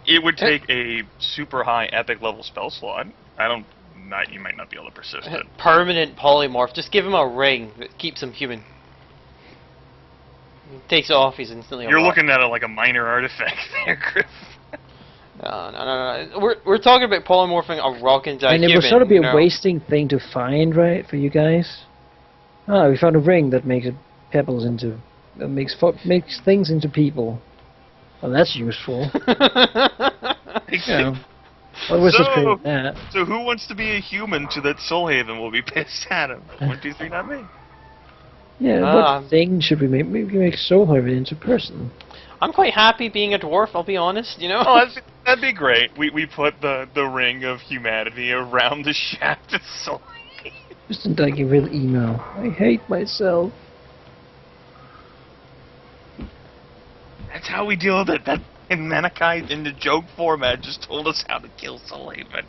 It would take a super high epic level spell slot. You might not be able to persist it. Permanent polymorph. Just give him a ring that keeps him human. He takes it off, he's instantly a You're rock. looking at it like a minor artifact there, Griff. No. We're talking about polymorphing a rock into a And human. it would sort of be you a know? wasting thing to find, right, for you guys? Ah, we found a ring that makes pebbles into... that makes things into people. Well, that's useful. You know, what was the create that? So who wants to be a human to that Soul Haven will be pissed at him? 1, 2, 3, not me. Yeah, what thing should we make? Maybe make Soulhaven into person. I'm quite happy being a dwarf, I'll be honest, you know? Oh, that'd be great. We put the ring of humanity around the shaft of Soul Haven. Just like a real emo. I hate myself. That's how we deal with it. That in Manikai in the joke format just told us how to kill Soul Haven.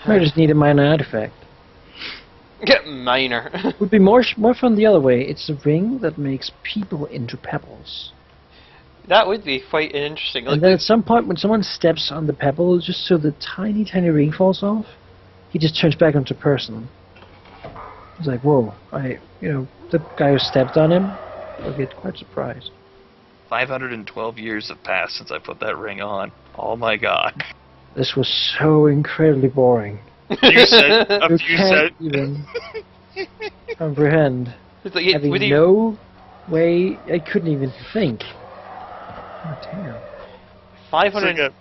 I just need a minor artifact. Get minor. Would be more fun the other way. It's a ring that makes people into pebbles. That would be quite interesting. And then at some point, when someone steps on the pebble, just so the tiny ring falls off, he just turns back into a person. It's like, whoa! The guy who stepped on him will get quite surprised. 512 years have passed since I put that ring on. Oh my god. This was so incredibly boring. You can't even comprehend. It's like, Having no way, I couldn't even think. Oh, damn. 500.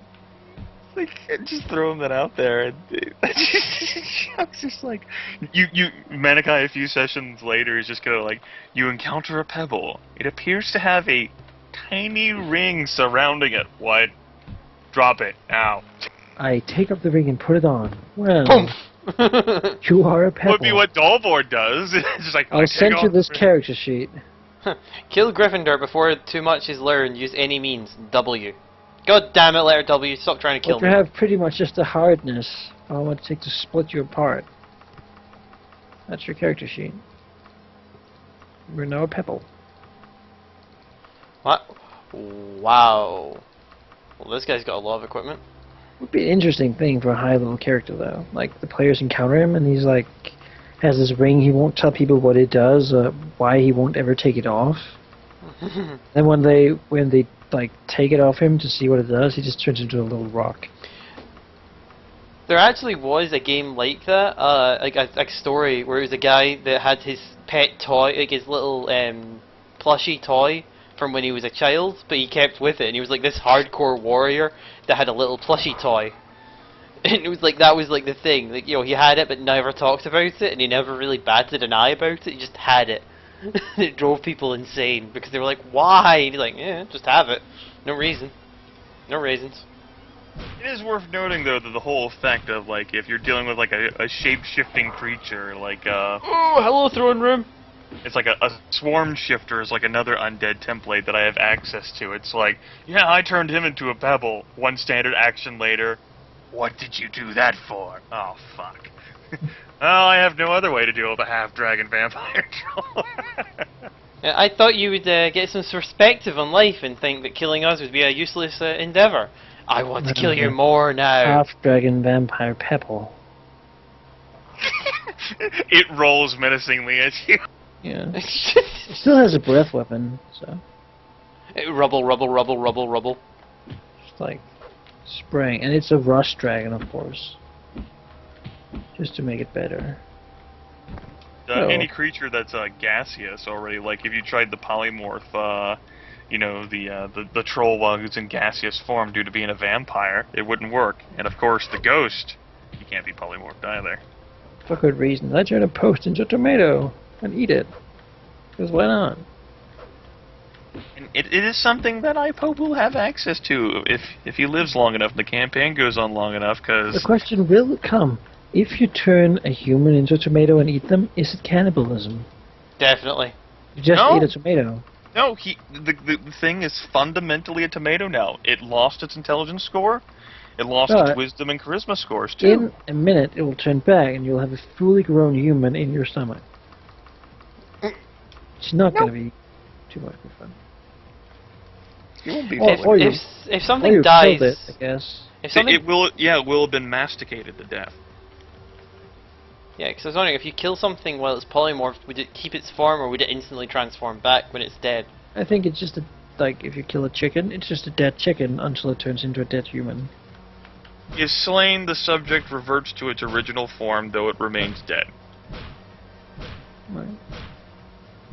Just throwing that out there. And it's just like Manikai a few sessions later is just gonna you encounter a pebble. It appears to have a tiny ring surrounding it. What? Drop it now. I take up the ring and put it on. Well, Poof. you are a pebble. Would be what Dolvor does. It's just like I'll send you this character sheet. Kill Gryffindor before too much is learned. Use any means. W. God damn it, letter W. Stop trying to kill me. You have pretty much just the hardness I want to take to split you apart. That's your character sheet. We're now a pebble. What? Wow. Well, this guy's got a lot of equipment. Would be an interesting thing for a high-level character, though. Like, the players encounter him, and he's like, has this ring, he won't tell people what it does, why he won't ever take it off. And when they like take it off him to see what it does, he just turns into a little rock. There actually was a game like that, like a story where it was a guy that had his pet toy, like his little plushy toy from when he was a child, but he kept with it, and he was like this hardcore warrior that had a little plushy toy. And it was like, that was like the thing, like, you know, he had it but never talked about it, and he never really batted an eye about it, he just had it. It drove people insane, because they were like, why? And he's like, yeah, just have it. No reason. No reasons. It is worth noting, though, that the whole effect of, like, if you're dealing with, like, a shape-shifting creature, like, Oh, hello, throne room! it's like a swarm shifter is like another undead template that I have access to. It's like, yeah, I turned him into a pebble. One standard action later. What did you do that for? Oh, fuck. Well, I have no other way to deal with a half-dragon vampire troll. Yeah, I thought you would get some perspective on life and think that killing us would be a useless endeavor. I want to kill you more now. Half-dragon vampire pebble. It rolls menacingly at you. Yeah. It still has a breath weapon, so. Rubble, rubble, rubble, rubble, rubble. Just like spraying. And it's a rust dragon, of course. Just to make it better. Any creature that's gaseous already, like if you tried the polymorph, you know, the troll while it's in gaseous form due to being a vampire, it wouldn't work. And of course, the ghost, you can't be polymorphed either. For good reason. I turn a post into a tomato and eat it. Because why not? And it is something that I hope will have access to if he lives long enough and the campaign goes on long enough, because... The question will come. If you turn a human into a tomato and eat them, is it cannibalism? Definitely. You just No. ate a tomato. No, the thing is fundamentally a tomato now. It lost its intelligence score. It lost its wisdom and charisma scores, too. In a minute, it will turn back, and you'll have a fully grown human in your stomach. It's not going to be too much fun. It won't be If something or dies, killed it, I guess. if something, it will have been masticated to death. yeah, because I was wondering if you kill something while it's polymorphed, would it keep its form or would it instantly transform back when it's dead? I think it's just like if you kill a chicken, it's just a dead chicken until it turns into a dead human. If slain, the subject reverts to its original form, though it remains dead. Right.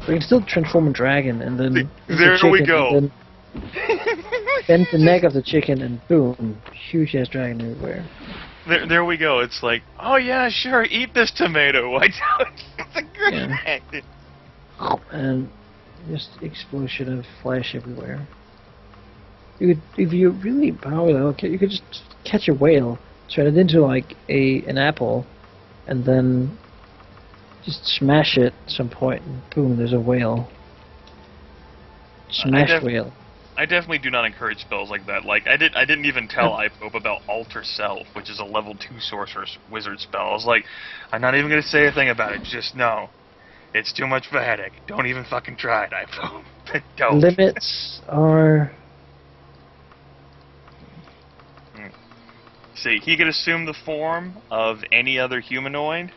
We can still transform a dragon, and then There we go. And then the neck of the chicken, and boom, huge ass dragon everywhere. There we go. It's like, oh yeah, sure, eat this tomato. Why don't? It's a great idea. And just explosion of flesh everywhere. You could, if you really power though, you could just catch a whale, turn it into like an apple, and then just smash it at some point, and boom, there's a whale. Smash whale. I definitely do not encourage spells like that. Like I didn't even tell Ipope about Alter Self, which is a level 2 sorcerer's wizard spell. I was like, I'm not even gonna say a thing about it. Just know, it's too much of a headache. Don't even fucking try it, Ipope. Don't. Limits are. See, he could assume the form of any other humanoid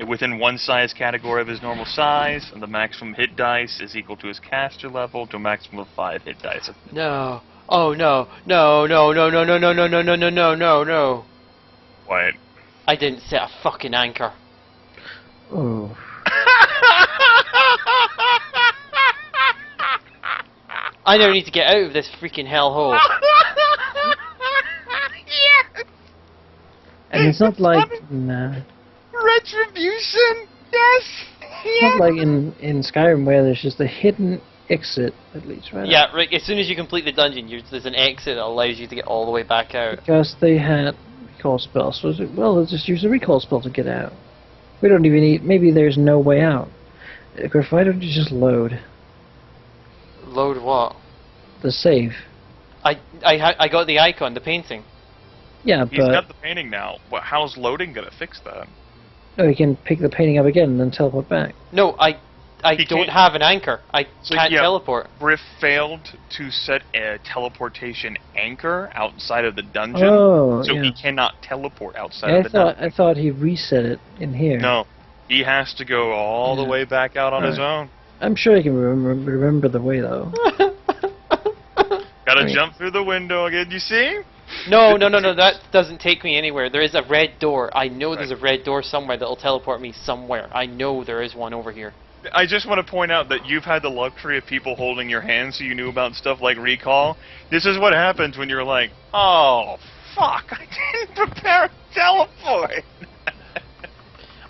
within one size category of his normal size, and the maximum hit dice is equal to his caster level to a maximum of 5 hit dice. No. Oh no. No, no, no, no, no, no, no, no, no, no, no, no, no. What? I didn't set a fucking anchor. Oh. I now need to get out of this freaking hellhole. And it's not like nah. Retribution? Yes! It's not like in Skyrim where there's just a hidden exit, at least, right? Yeah, right, as soon as you complete the dungeon, there's an exit that allows you to get all the way back out. Because they had recall spells, so well, let's just use a recall spell to get out. We don't even need, maybe there's no way out. Griff, why don't you just load Load what? the save? I got the icon, the painting. Yeah, He's but got the painting now. How's loading gonna fix that? no, you can pick the painting up again and then teleport back. No, I He don't can't- have an anchor. I So, can't yeah. teleport. Griff failed to set a teleportation anchor outside of the dungeon, Oh, so yeah. he cannot teleport outside Yeah, of the dungeon. I thought he reset it in here. No, he has to go all the Yeah. way back out on his own. I'm sure I can remember the way though. Gotta I mean- jump through the window again. You see? No, that doesn't take me anywhere. There is a red door. I know there's a Right. red door somewhere that'll teleport me somewhere. I know there is one over here. I just want to point out that you've had the luxury of people holding your hand so you knew about stuff like recall. This is what happens when you're like, oh, fuck, I didn't prepare a teleport.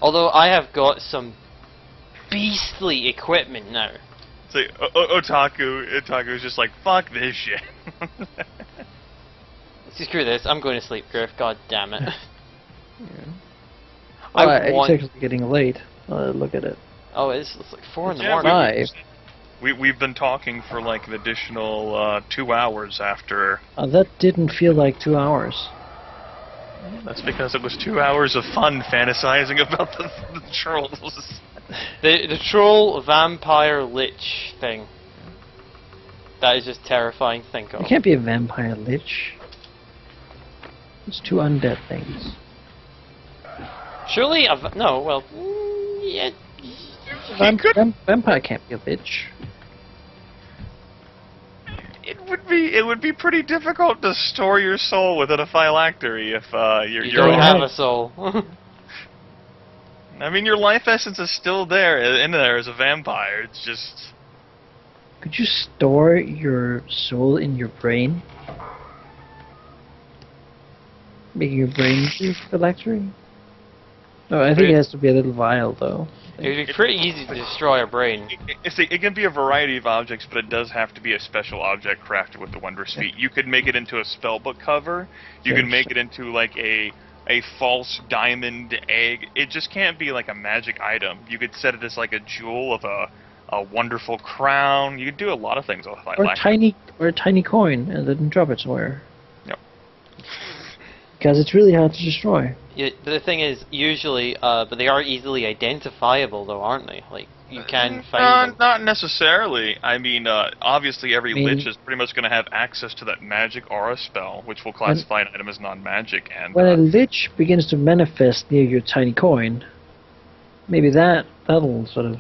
Although I have got some beastly equipment now. It's like, Otaku's just like, fuck this shit. Screw this. I'm going to sleep, Griff. God damn it. Well, I it's want. actually getting late. Look at it. Oh, it's like 4 in the Yeah, morning. We've been talking for like an additional 2 hours after. That didn't feel like 2 hours. That's because it was 2 hours of fun fantasizing about the trolls. The troll vampire lich thing. That is just terrifying to think of. It can't be a vampire lich. It's two undead things. Surely no. Well, yeah. Vampire can't be a lich. It would be pretty difficult to store your soul within a phylactery if You you're don't own- have a soul. I mean, your life essence is still there in there as a vampire. It's just Could you store your soul in your brain? Making your brain into a phylactery? No, I think it has to be a little vial though. It would be pretty easy to destroy a brain. it can be a variety of objects, but it does have to be a special object crafted with the Wondrous Feet. You could make it into a spellbook cover. You Sure. could make it into like a false diamond egg. It just can't be like a magic item. You could set it as like a jewel of a wonderful crown. You could do a lot of things with Or a tiny coin and then drop it somewhere. Yep. Because it's really hard to destroy. Yeah, the thing is, usually, but they are easily identifiable, though, aren't they? Like, you can find them. Not necessarily. I mean, obviously every I mean- lich is pretty much going to have access to that magic aura spell, which will classify an item as non-magic. And When a lich begins to manifest near your tiny coin, maybe that'll sort of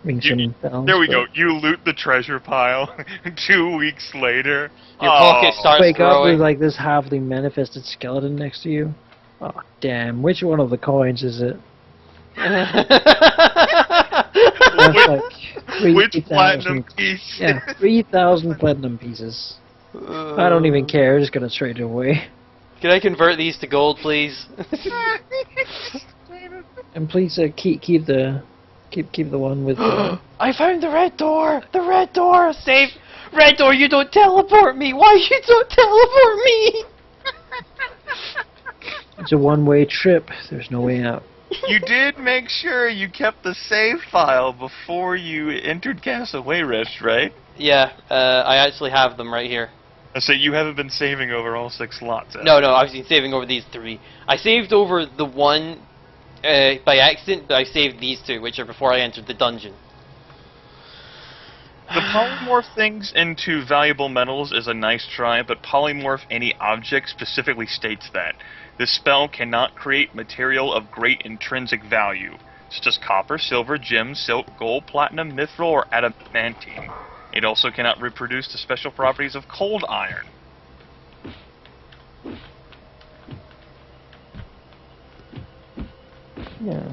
ring some bells. there we but go. You loot the treasure pile. 2 weeks later, Your pocket starts Wake up with growing. like this halfly manifested skeleton next to you. Oh damn! Which one of the coins is it? That's like Which 3,000. platinum piece? Yeah, 3,000 platinum pieces. I don't even care. Just gonna trade it away. Can I convert these to gold, please? And please keep the one with the. I found the red door! The red door! Save! Red door, you don't teleport me! Why you don't teleport me? It's a one-way trip. There's no way out. You did make sure you kept the save file before you entered Castle Wayrest, right? Yeah, I actually have them right here. So you haven't been saving over all 6 slots. No, I've been saving over these 3. I saved over the one by accident, but I saved these 2, which are before I entered the dungeon. The polymorph things into valuable metals is a nice try, but polymorph any object specifically states that. This spell cannot create material of great intrinsic value, such as copper, silver, gems, silk, gold, platinum, mithril, or adamantine. It also cannot reproduce the special properties of cold iron. Yeah.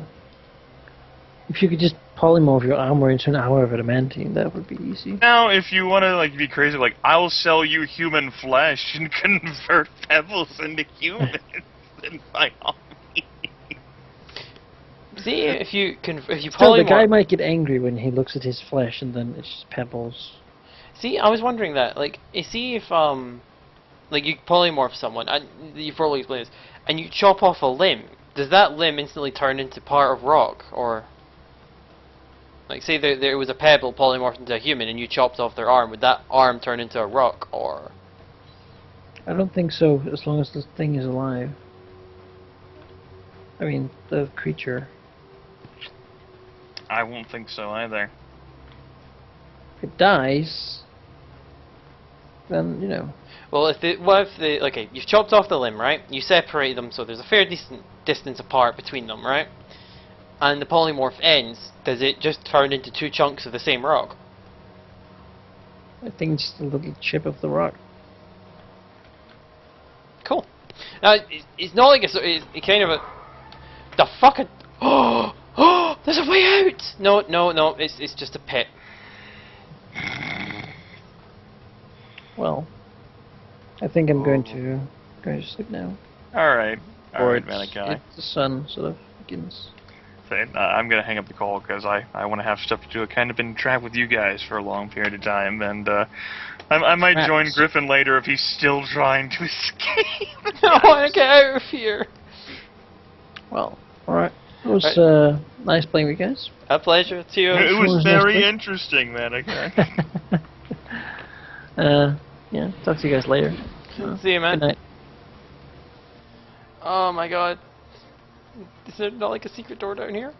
If you could just polymorph your armor into an armor of adamantine, that would be easy. Now, if you want to like be crazy, like I'll sell you human flesh and convert pebbles into humans, then by all means. See, if you Still, the guy polymorph. might get angry when he looks at his flesh and then it's just pebbles. See, I was wondering that. Like, you see if like you polymorph someone, and you've probably explained this, and you chop off a limb. Does that limb instantly turn into part of rock, or like say there was a pebble polymorphed into a human, and you chopped off their arm? Would that arm turn into a rock, or? I don't think so, as long as this thing is alive. I mean, the creature. I won't think so either. If it dies, then, you know. Well, what if the okay, you've chopped off the limb, right? You separate them so there's a fair decent distance apart between them, right? And the polymorph ends. Does it just turn into 2 chunks of the same rock? I think it's just a little chip of the rock. Cool. Now, it's not like it's kind of a the fucking oh, there's a way out. No, it's just a pit. Well, I think I'm going to sleep now. Alright, Or Malachi. the sun sort of begins. I'm gonna hang up the call because I want to have stuff to do. I've kind of been trapped with you guys for a long period of time, and I might join Traps. Griffin later if he's still trying to escape. I want to get out of here. Well, alright. It was Right. nice playing with you guys. A pleasure to you. It was was very next week. interesting, Malachi. Yeah, talk to you guys later. See you, man. Good night. Oh my god. Is there not like a secret door down here?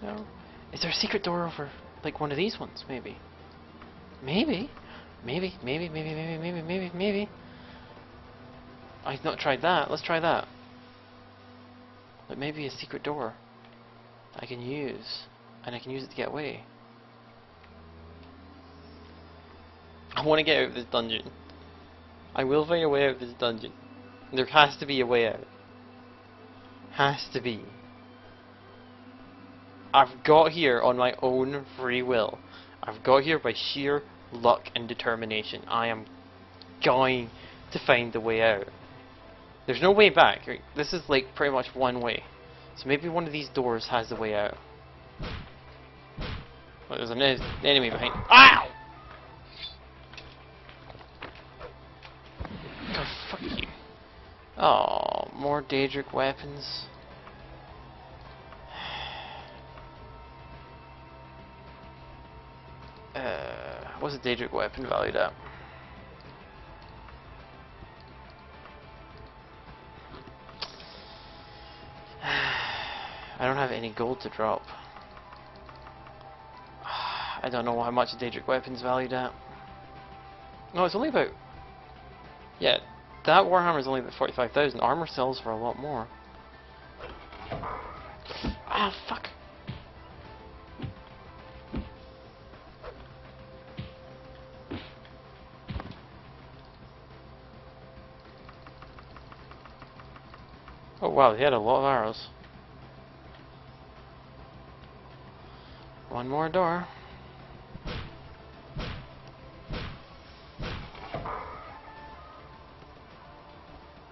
No. Is there a secret door over like one of these ones? Maybe. Maybe. I've not tried that. Let's try that. Like maybe a secret door I can use, and I can use it to get away. I want to get out of this dungeon. I will find a way out of this dungeon. There has to be a way out. Has to be. I've got here on my own free will. I've got here by sheer luck and determination. I am going to find the way out. There's no way back. Right? This is like pretty much one way. So maybe one of these doors has the way out. Oh, there's an enemy behind. Ow! God, fuck you. Oh, more Daedric weapons. What's a Daedric weapon valued at? I don't have any gold to drop. I don't know how much a Daedric weapon's valued at. No, it's only about... Yeah, that Warhammer's only about 45,000. Armor sells for a lot more. Ah, fuck. Oh wow, he had a lot of arrows. One more door.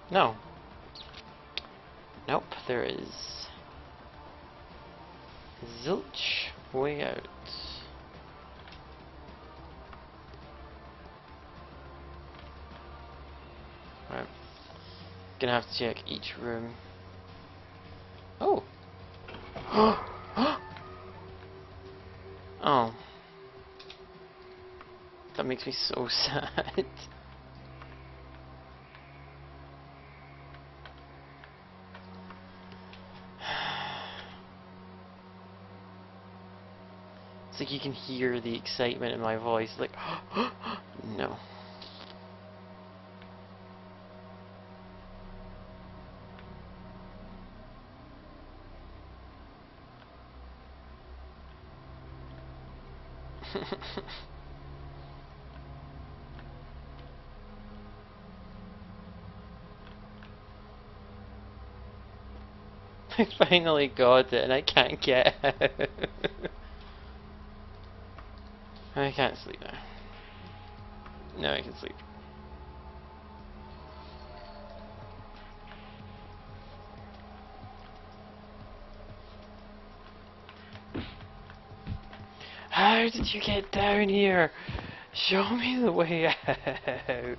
No. Nope, there is. Zilch. Way out. Right. Gonna have to check each room. Oh! Oh. That makes me so sad. It's like you can hear the excitement in my voice, like, no. I finally got it and I can't get out. I can't sleep now. No, I can sleep. How did you get down here? Show me the way out.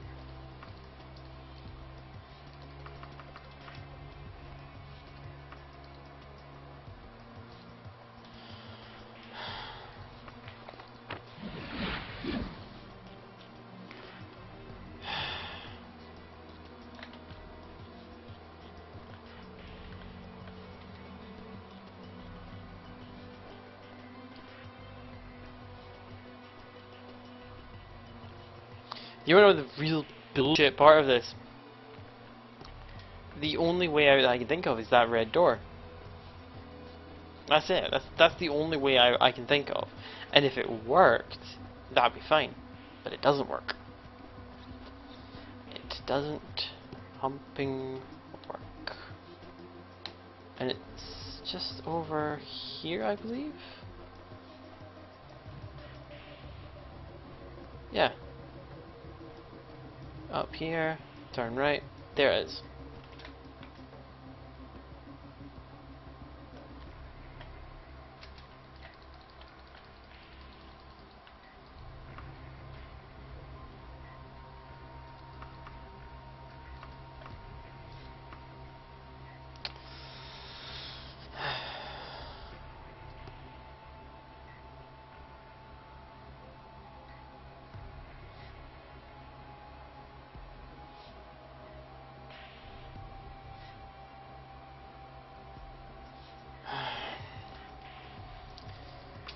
You wanna know the real bullshit part of this? The only way out that I can think of is that red door. That's it. That's the only way I can think of. And if it worked, that'd be fine. But it doesn't work. It doesn't humping work. And it's just over here, I believe? Yeah. Up here, turn right, there it is.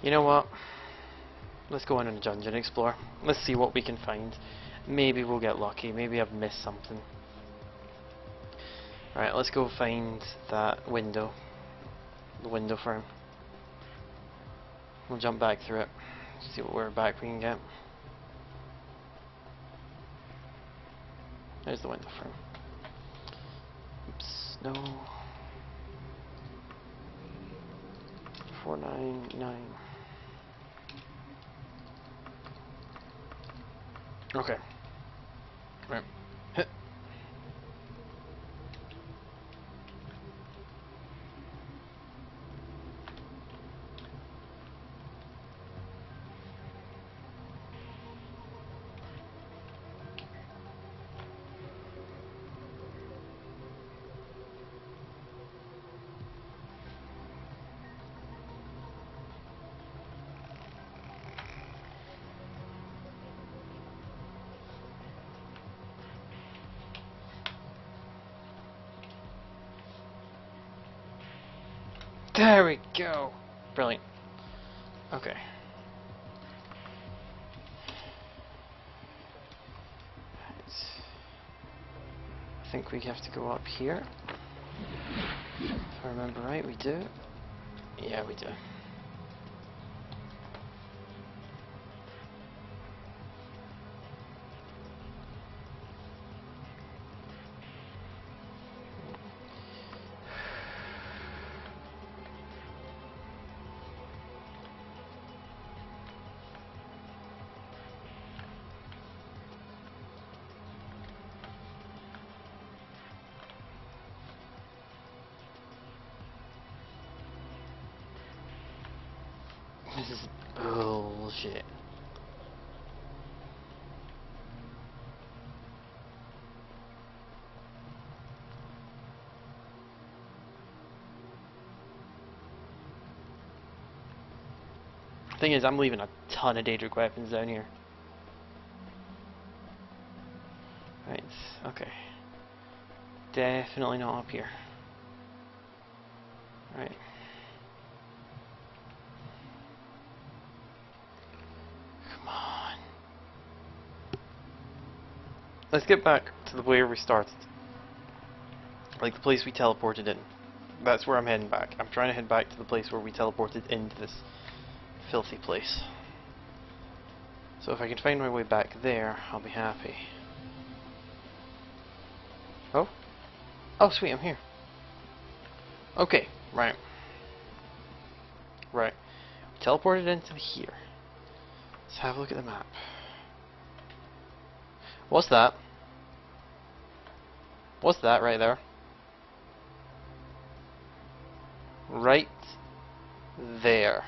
You know what? Let's go in a dungeon and explore. Let's see what we can find. Maybe we'll get lucky. Maybe I've missed something. Right, let's go find that window. The window frame. We'll jump back through it. See what we're back we can get. There's the window frame. Oops, no. 499. Okay. Right. Hit. There we go. Brilliant. Okay. I think we have to go up here. If I remember right, we do. Yeah, we do. This is bullshit. Thing is, I'm leaving a ton of Daedric weapons down here. Right, okay. Definitely not up here. Right. Come on. Let's get back to the way we started. Like the place we teleported in. That's where I'm heading back. I'm trying to head back to the place where we teleported into this filthy place. So if I can find my way back there, I'll be happy. Oh? Oh sweet, I'm here. Okay, right. Right. Teleported into here. Let's have a look at the map. What's that? What's that right there? Right there.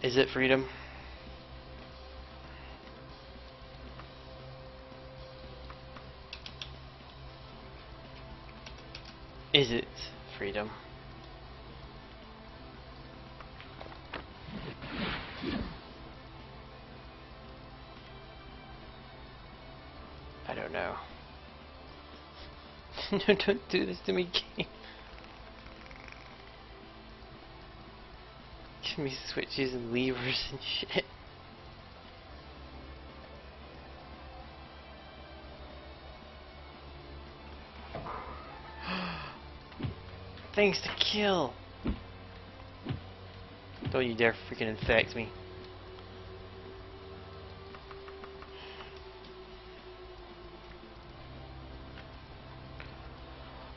Is it freedom? Is it freedom? I don't know. No, don't do this to me, game. Give me switches and levers and shit. Things to kill. Don't you dare freaking infect me.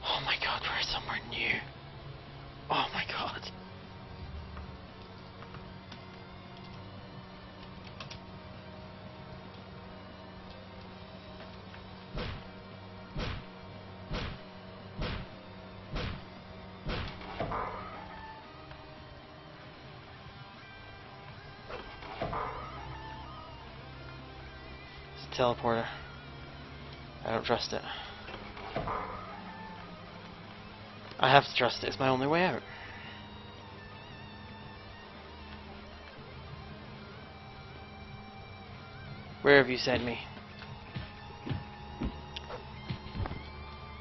Oh my god, we're somewhere new. Oh my god. It's a teleporter. I don't trust it. I have to trust it, it's my only way out. Where have you sent me?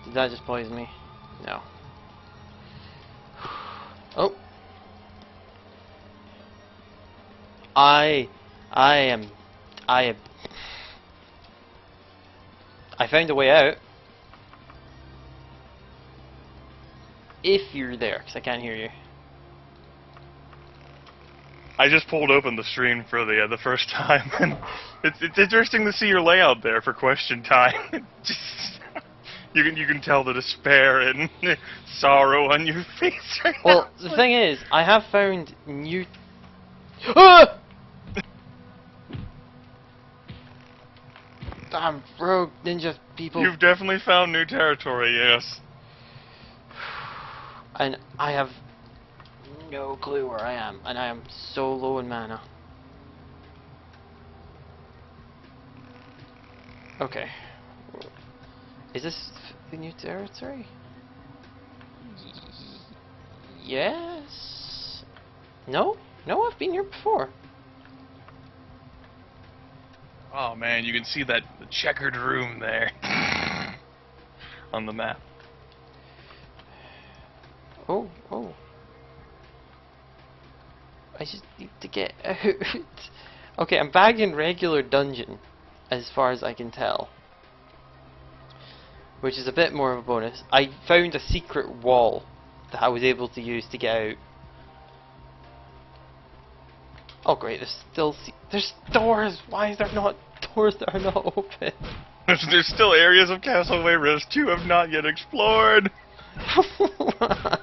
Did that just poison me? No. Oh! I found a way out. If you're there, because I can't hear you. I just pulled open the stream for the first time, and it's interesting to see your layout there for question time. Just, you can tell the despair and sorrow on your face. Right Well, now. the thing is, I have found new. Ah! Damn rogue ninja people. You've definitely found new territory, yes. And I have no clue where I am, and I am so low in mana. Okay. Is this the new territory? Yes? No? No, I've been here before. Oh man, you can see the checkered room there on the map. Oh. I just need to get out. Okay, I'm back in regular dungeon, as far as I can tell. Which is a bit more of a bonus. I found a secret wall that I was able to use to get out. Oh great, there's doors! Why is there not doors that are not open? There's still areas of Castleway Rift 2 have not yet explored. Why?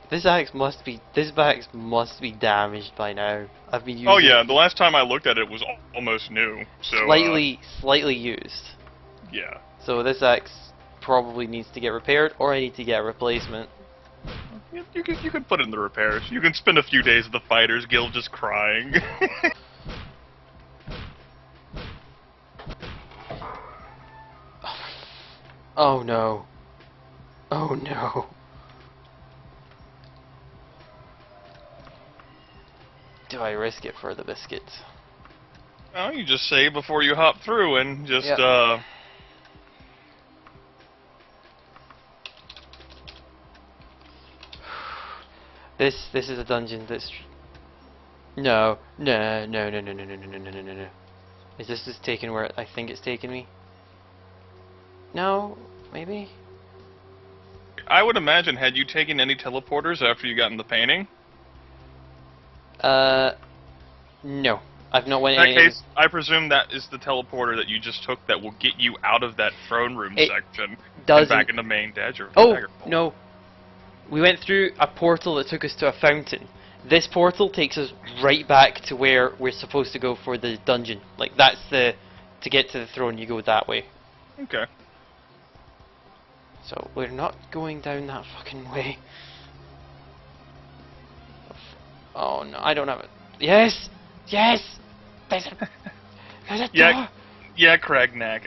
This axe must be damaged by now. I've been using Oh yeah, the last time I looked at it was almost new. So slightly used. yeah. So this axe probably needs to get repaired, or I need to get a replacement. You could put it in the repairs. You can spend a few days at the Fighters Guild just crying. Oh no. Oh no. Do I risk it for the biscuits? Well, you just save before you hop through and just Yep. This is a dungeon that's no. Is this just taking where I think it's taking me? No, maybe. I would imagine, had you taken any teleporters after you got in the painting? No. I've not went In that any. case, I presume that is the teleporter that you just took that will get you out of that throne room It section and doesn't. back into main Daggerfall. Oh no. We went through a portal that took us to a fountain. This portal takes us right back to where we're supposed to go for the dungeon. Like that's to get to the throne, you go that way. Okay. So we're not going down that fucking way. Oh no, I don't have it. Yes! Yes! There's a door! Yeah, Kragnak,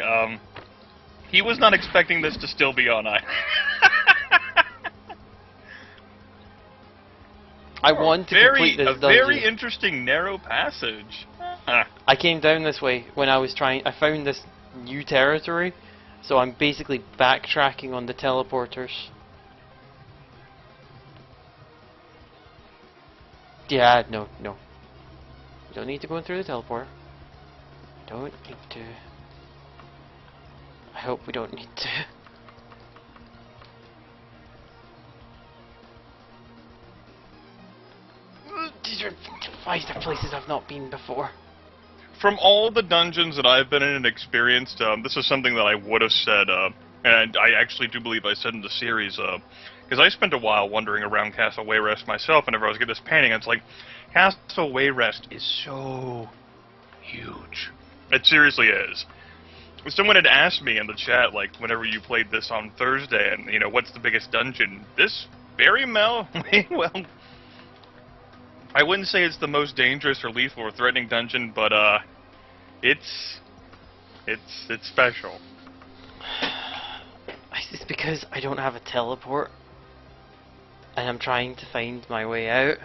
He was not expecting this to still be on. I want to complete this a dungeon. very interesting narrow passage. Huh. I came down this way when I was trying. I found this new territory, so I'm basically backtracking on the teleporters. Yeah, no. You don't need to go in through the teleporter. Don't need to. I hope we don't need to. These are places I've not been before. From all the dungeons that I've been in and experienced, this is something that I would have said, and I actually do believe I said in the series, because I spent a while wandering around Castle Wayrest myself, and whenever I was getting this painting, it's like, Castle Wayrest is so huge. It seriously is. Someone had asked me in the chat, like, whenever you played this on Thursday, and, you know, what's the biggest dungeon? This very well, I wouldn't say it's the most dangerous or lethal or threatening dungeon, but, it's special. It's because I don't have a teleport, and I'm trying to find my way out,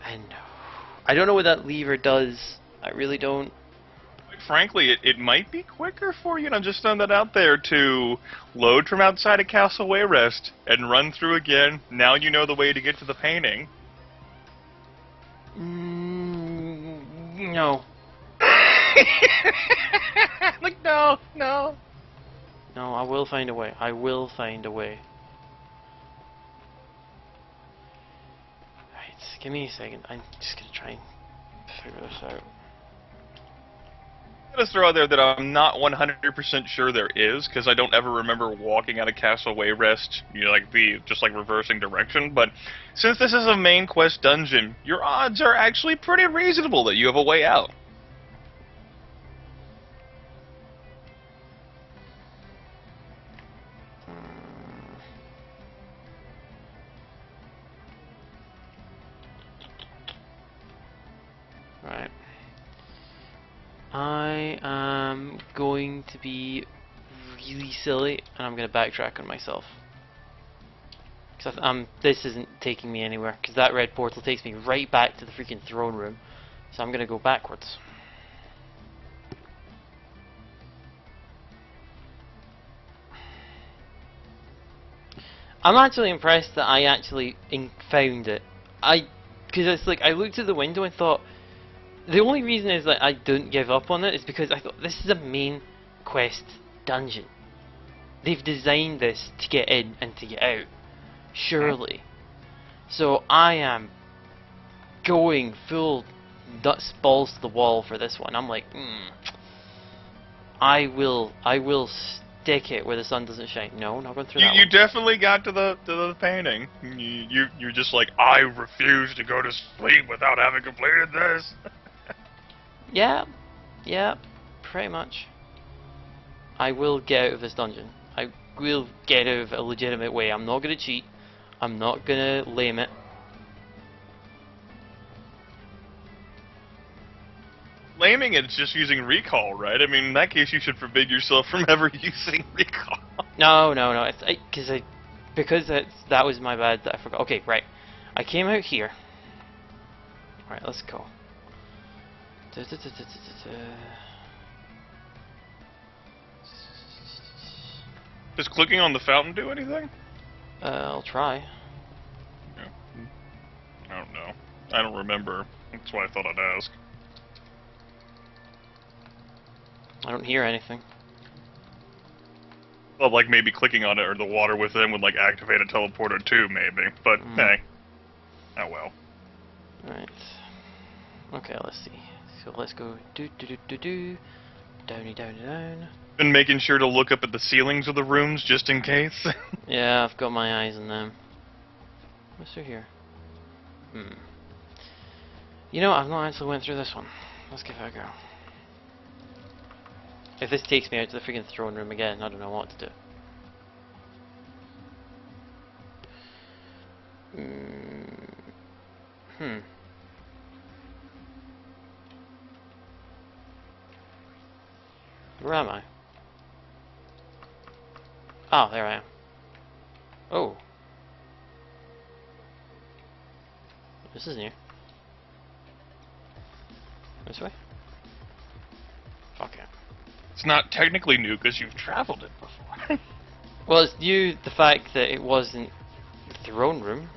and I don't know what that lever does. I really don't. Quite frankly, it might be quicker for you, and I'm just throwing that out there, to load from outside of Castle Wayrest and run through again. Now you know the way to get to the painting. No. Like, no. No, I will find a way. I will find a way. Right, give me a second. I'm just gonna try and figure this out. I'm gonna throw out there that I'm not 100% sure there is, because I don't ever remember walking out of Castle Wayrest, you know, just reversing direction. But since this is a main quest dungeon, your odds are actually pretty reasonable that you have a way out. Right. I am going to be really silly, and I'm going to backtrack on myself. Because this isn't taking me anywhere, because that red portal takes me right back to the freaking throne room. So I'm going to go backwards. I'm actually impressed that I actually found it. Because it's like, I looked at the window and thought, the only reason is that I didn't give up on it is because I thought, this is a main quest dungeon. They've designed this to get in and to get out. Surely. So I am going full nuts balls to the wall for this one. I'm like, I will stick it where the sun doesn't shine. No, not going through that You one. definitely got to the painting. You're just like, I refuse to go to sleep without having completed this. Yeah, pretty much. I will get out of this dungeon. I will get out of it a legitimate way. I'm not gonna cheat. I'm not gonna lame it. Laming it's just using recall, right? I mean, in that case, you should forbid yourself from ever using recall. No. It's because that was my bad that I forgot. Okay, right. I came out here. Right, let's go. Does clicking on the fountain do anything? I'll try. Yeah. I don't know. I don't remember. That's why I thought I'd ask. I don't hear anything. Well, like maybe clicking on it or the water within would like activate a teleporter too, maybe. But hey, oh well. Right. Okay, let's see. So let's go downy down. Been making sure to look up at the ceilings of the rooms just in case. Yeah, I've got my eyes on them. What's through here? You know, I've not actually went through this one. Let's give it a go. If this takes me out to the freaking throne room again, I don't know what to do. Where am I? Oh, there I am. Oh. This is new. This way? Fuck it. It's not technically new because you've traveled it before. Well, it's new the fact that it wasn't the throne room.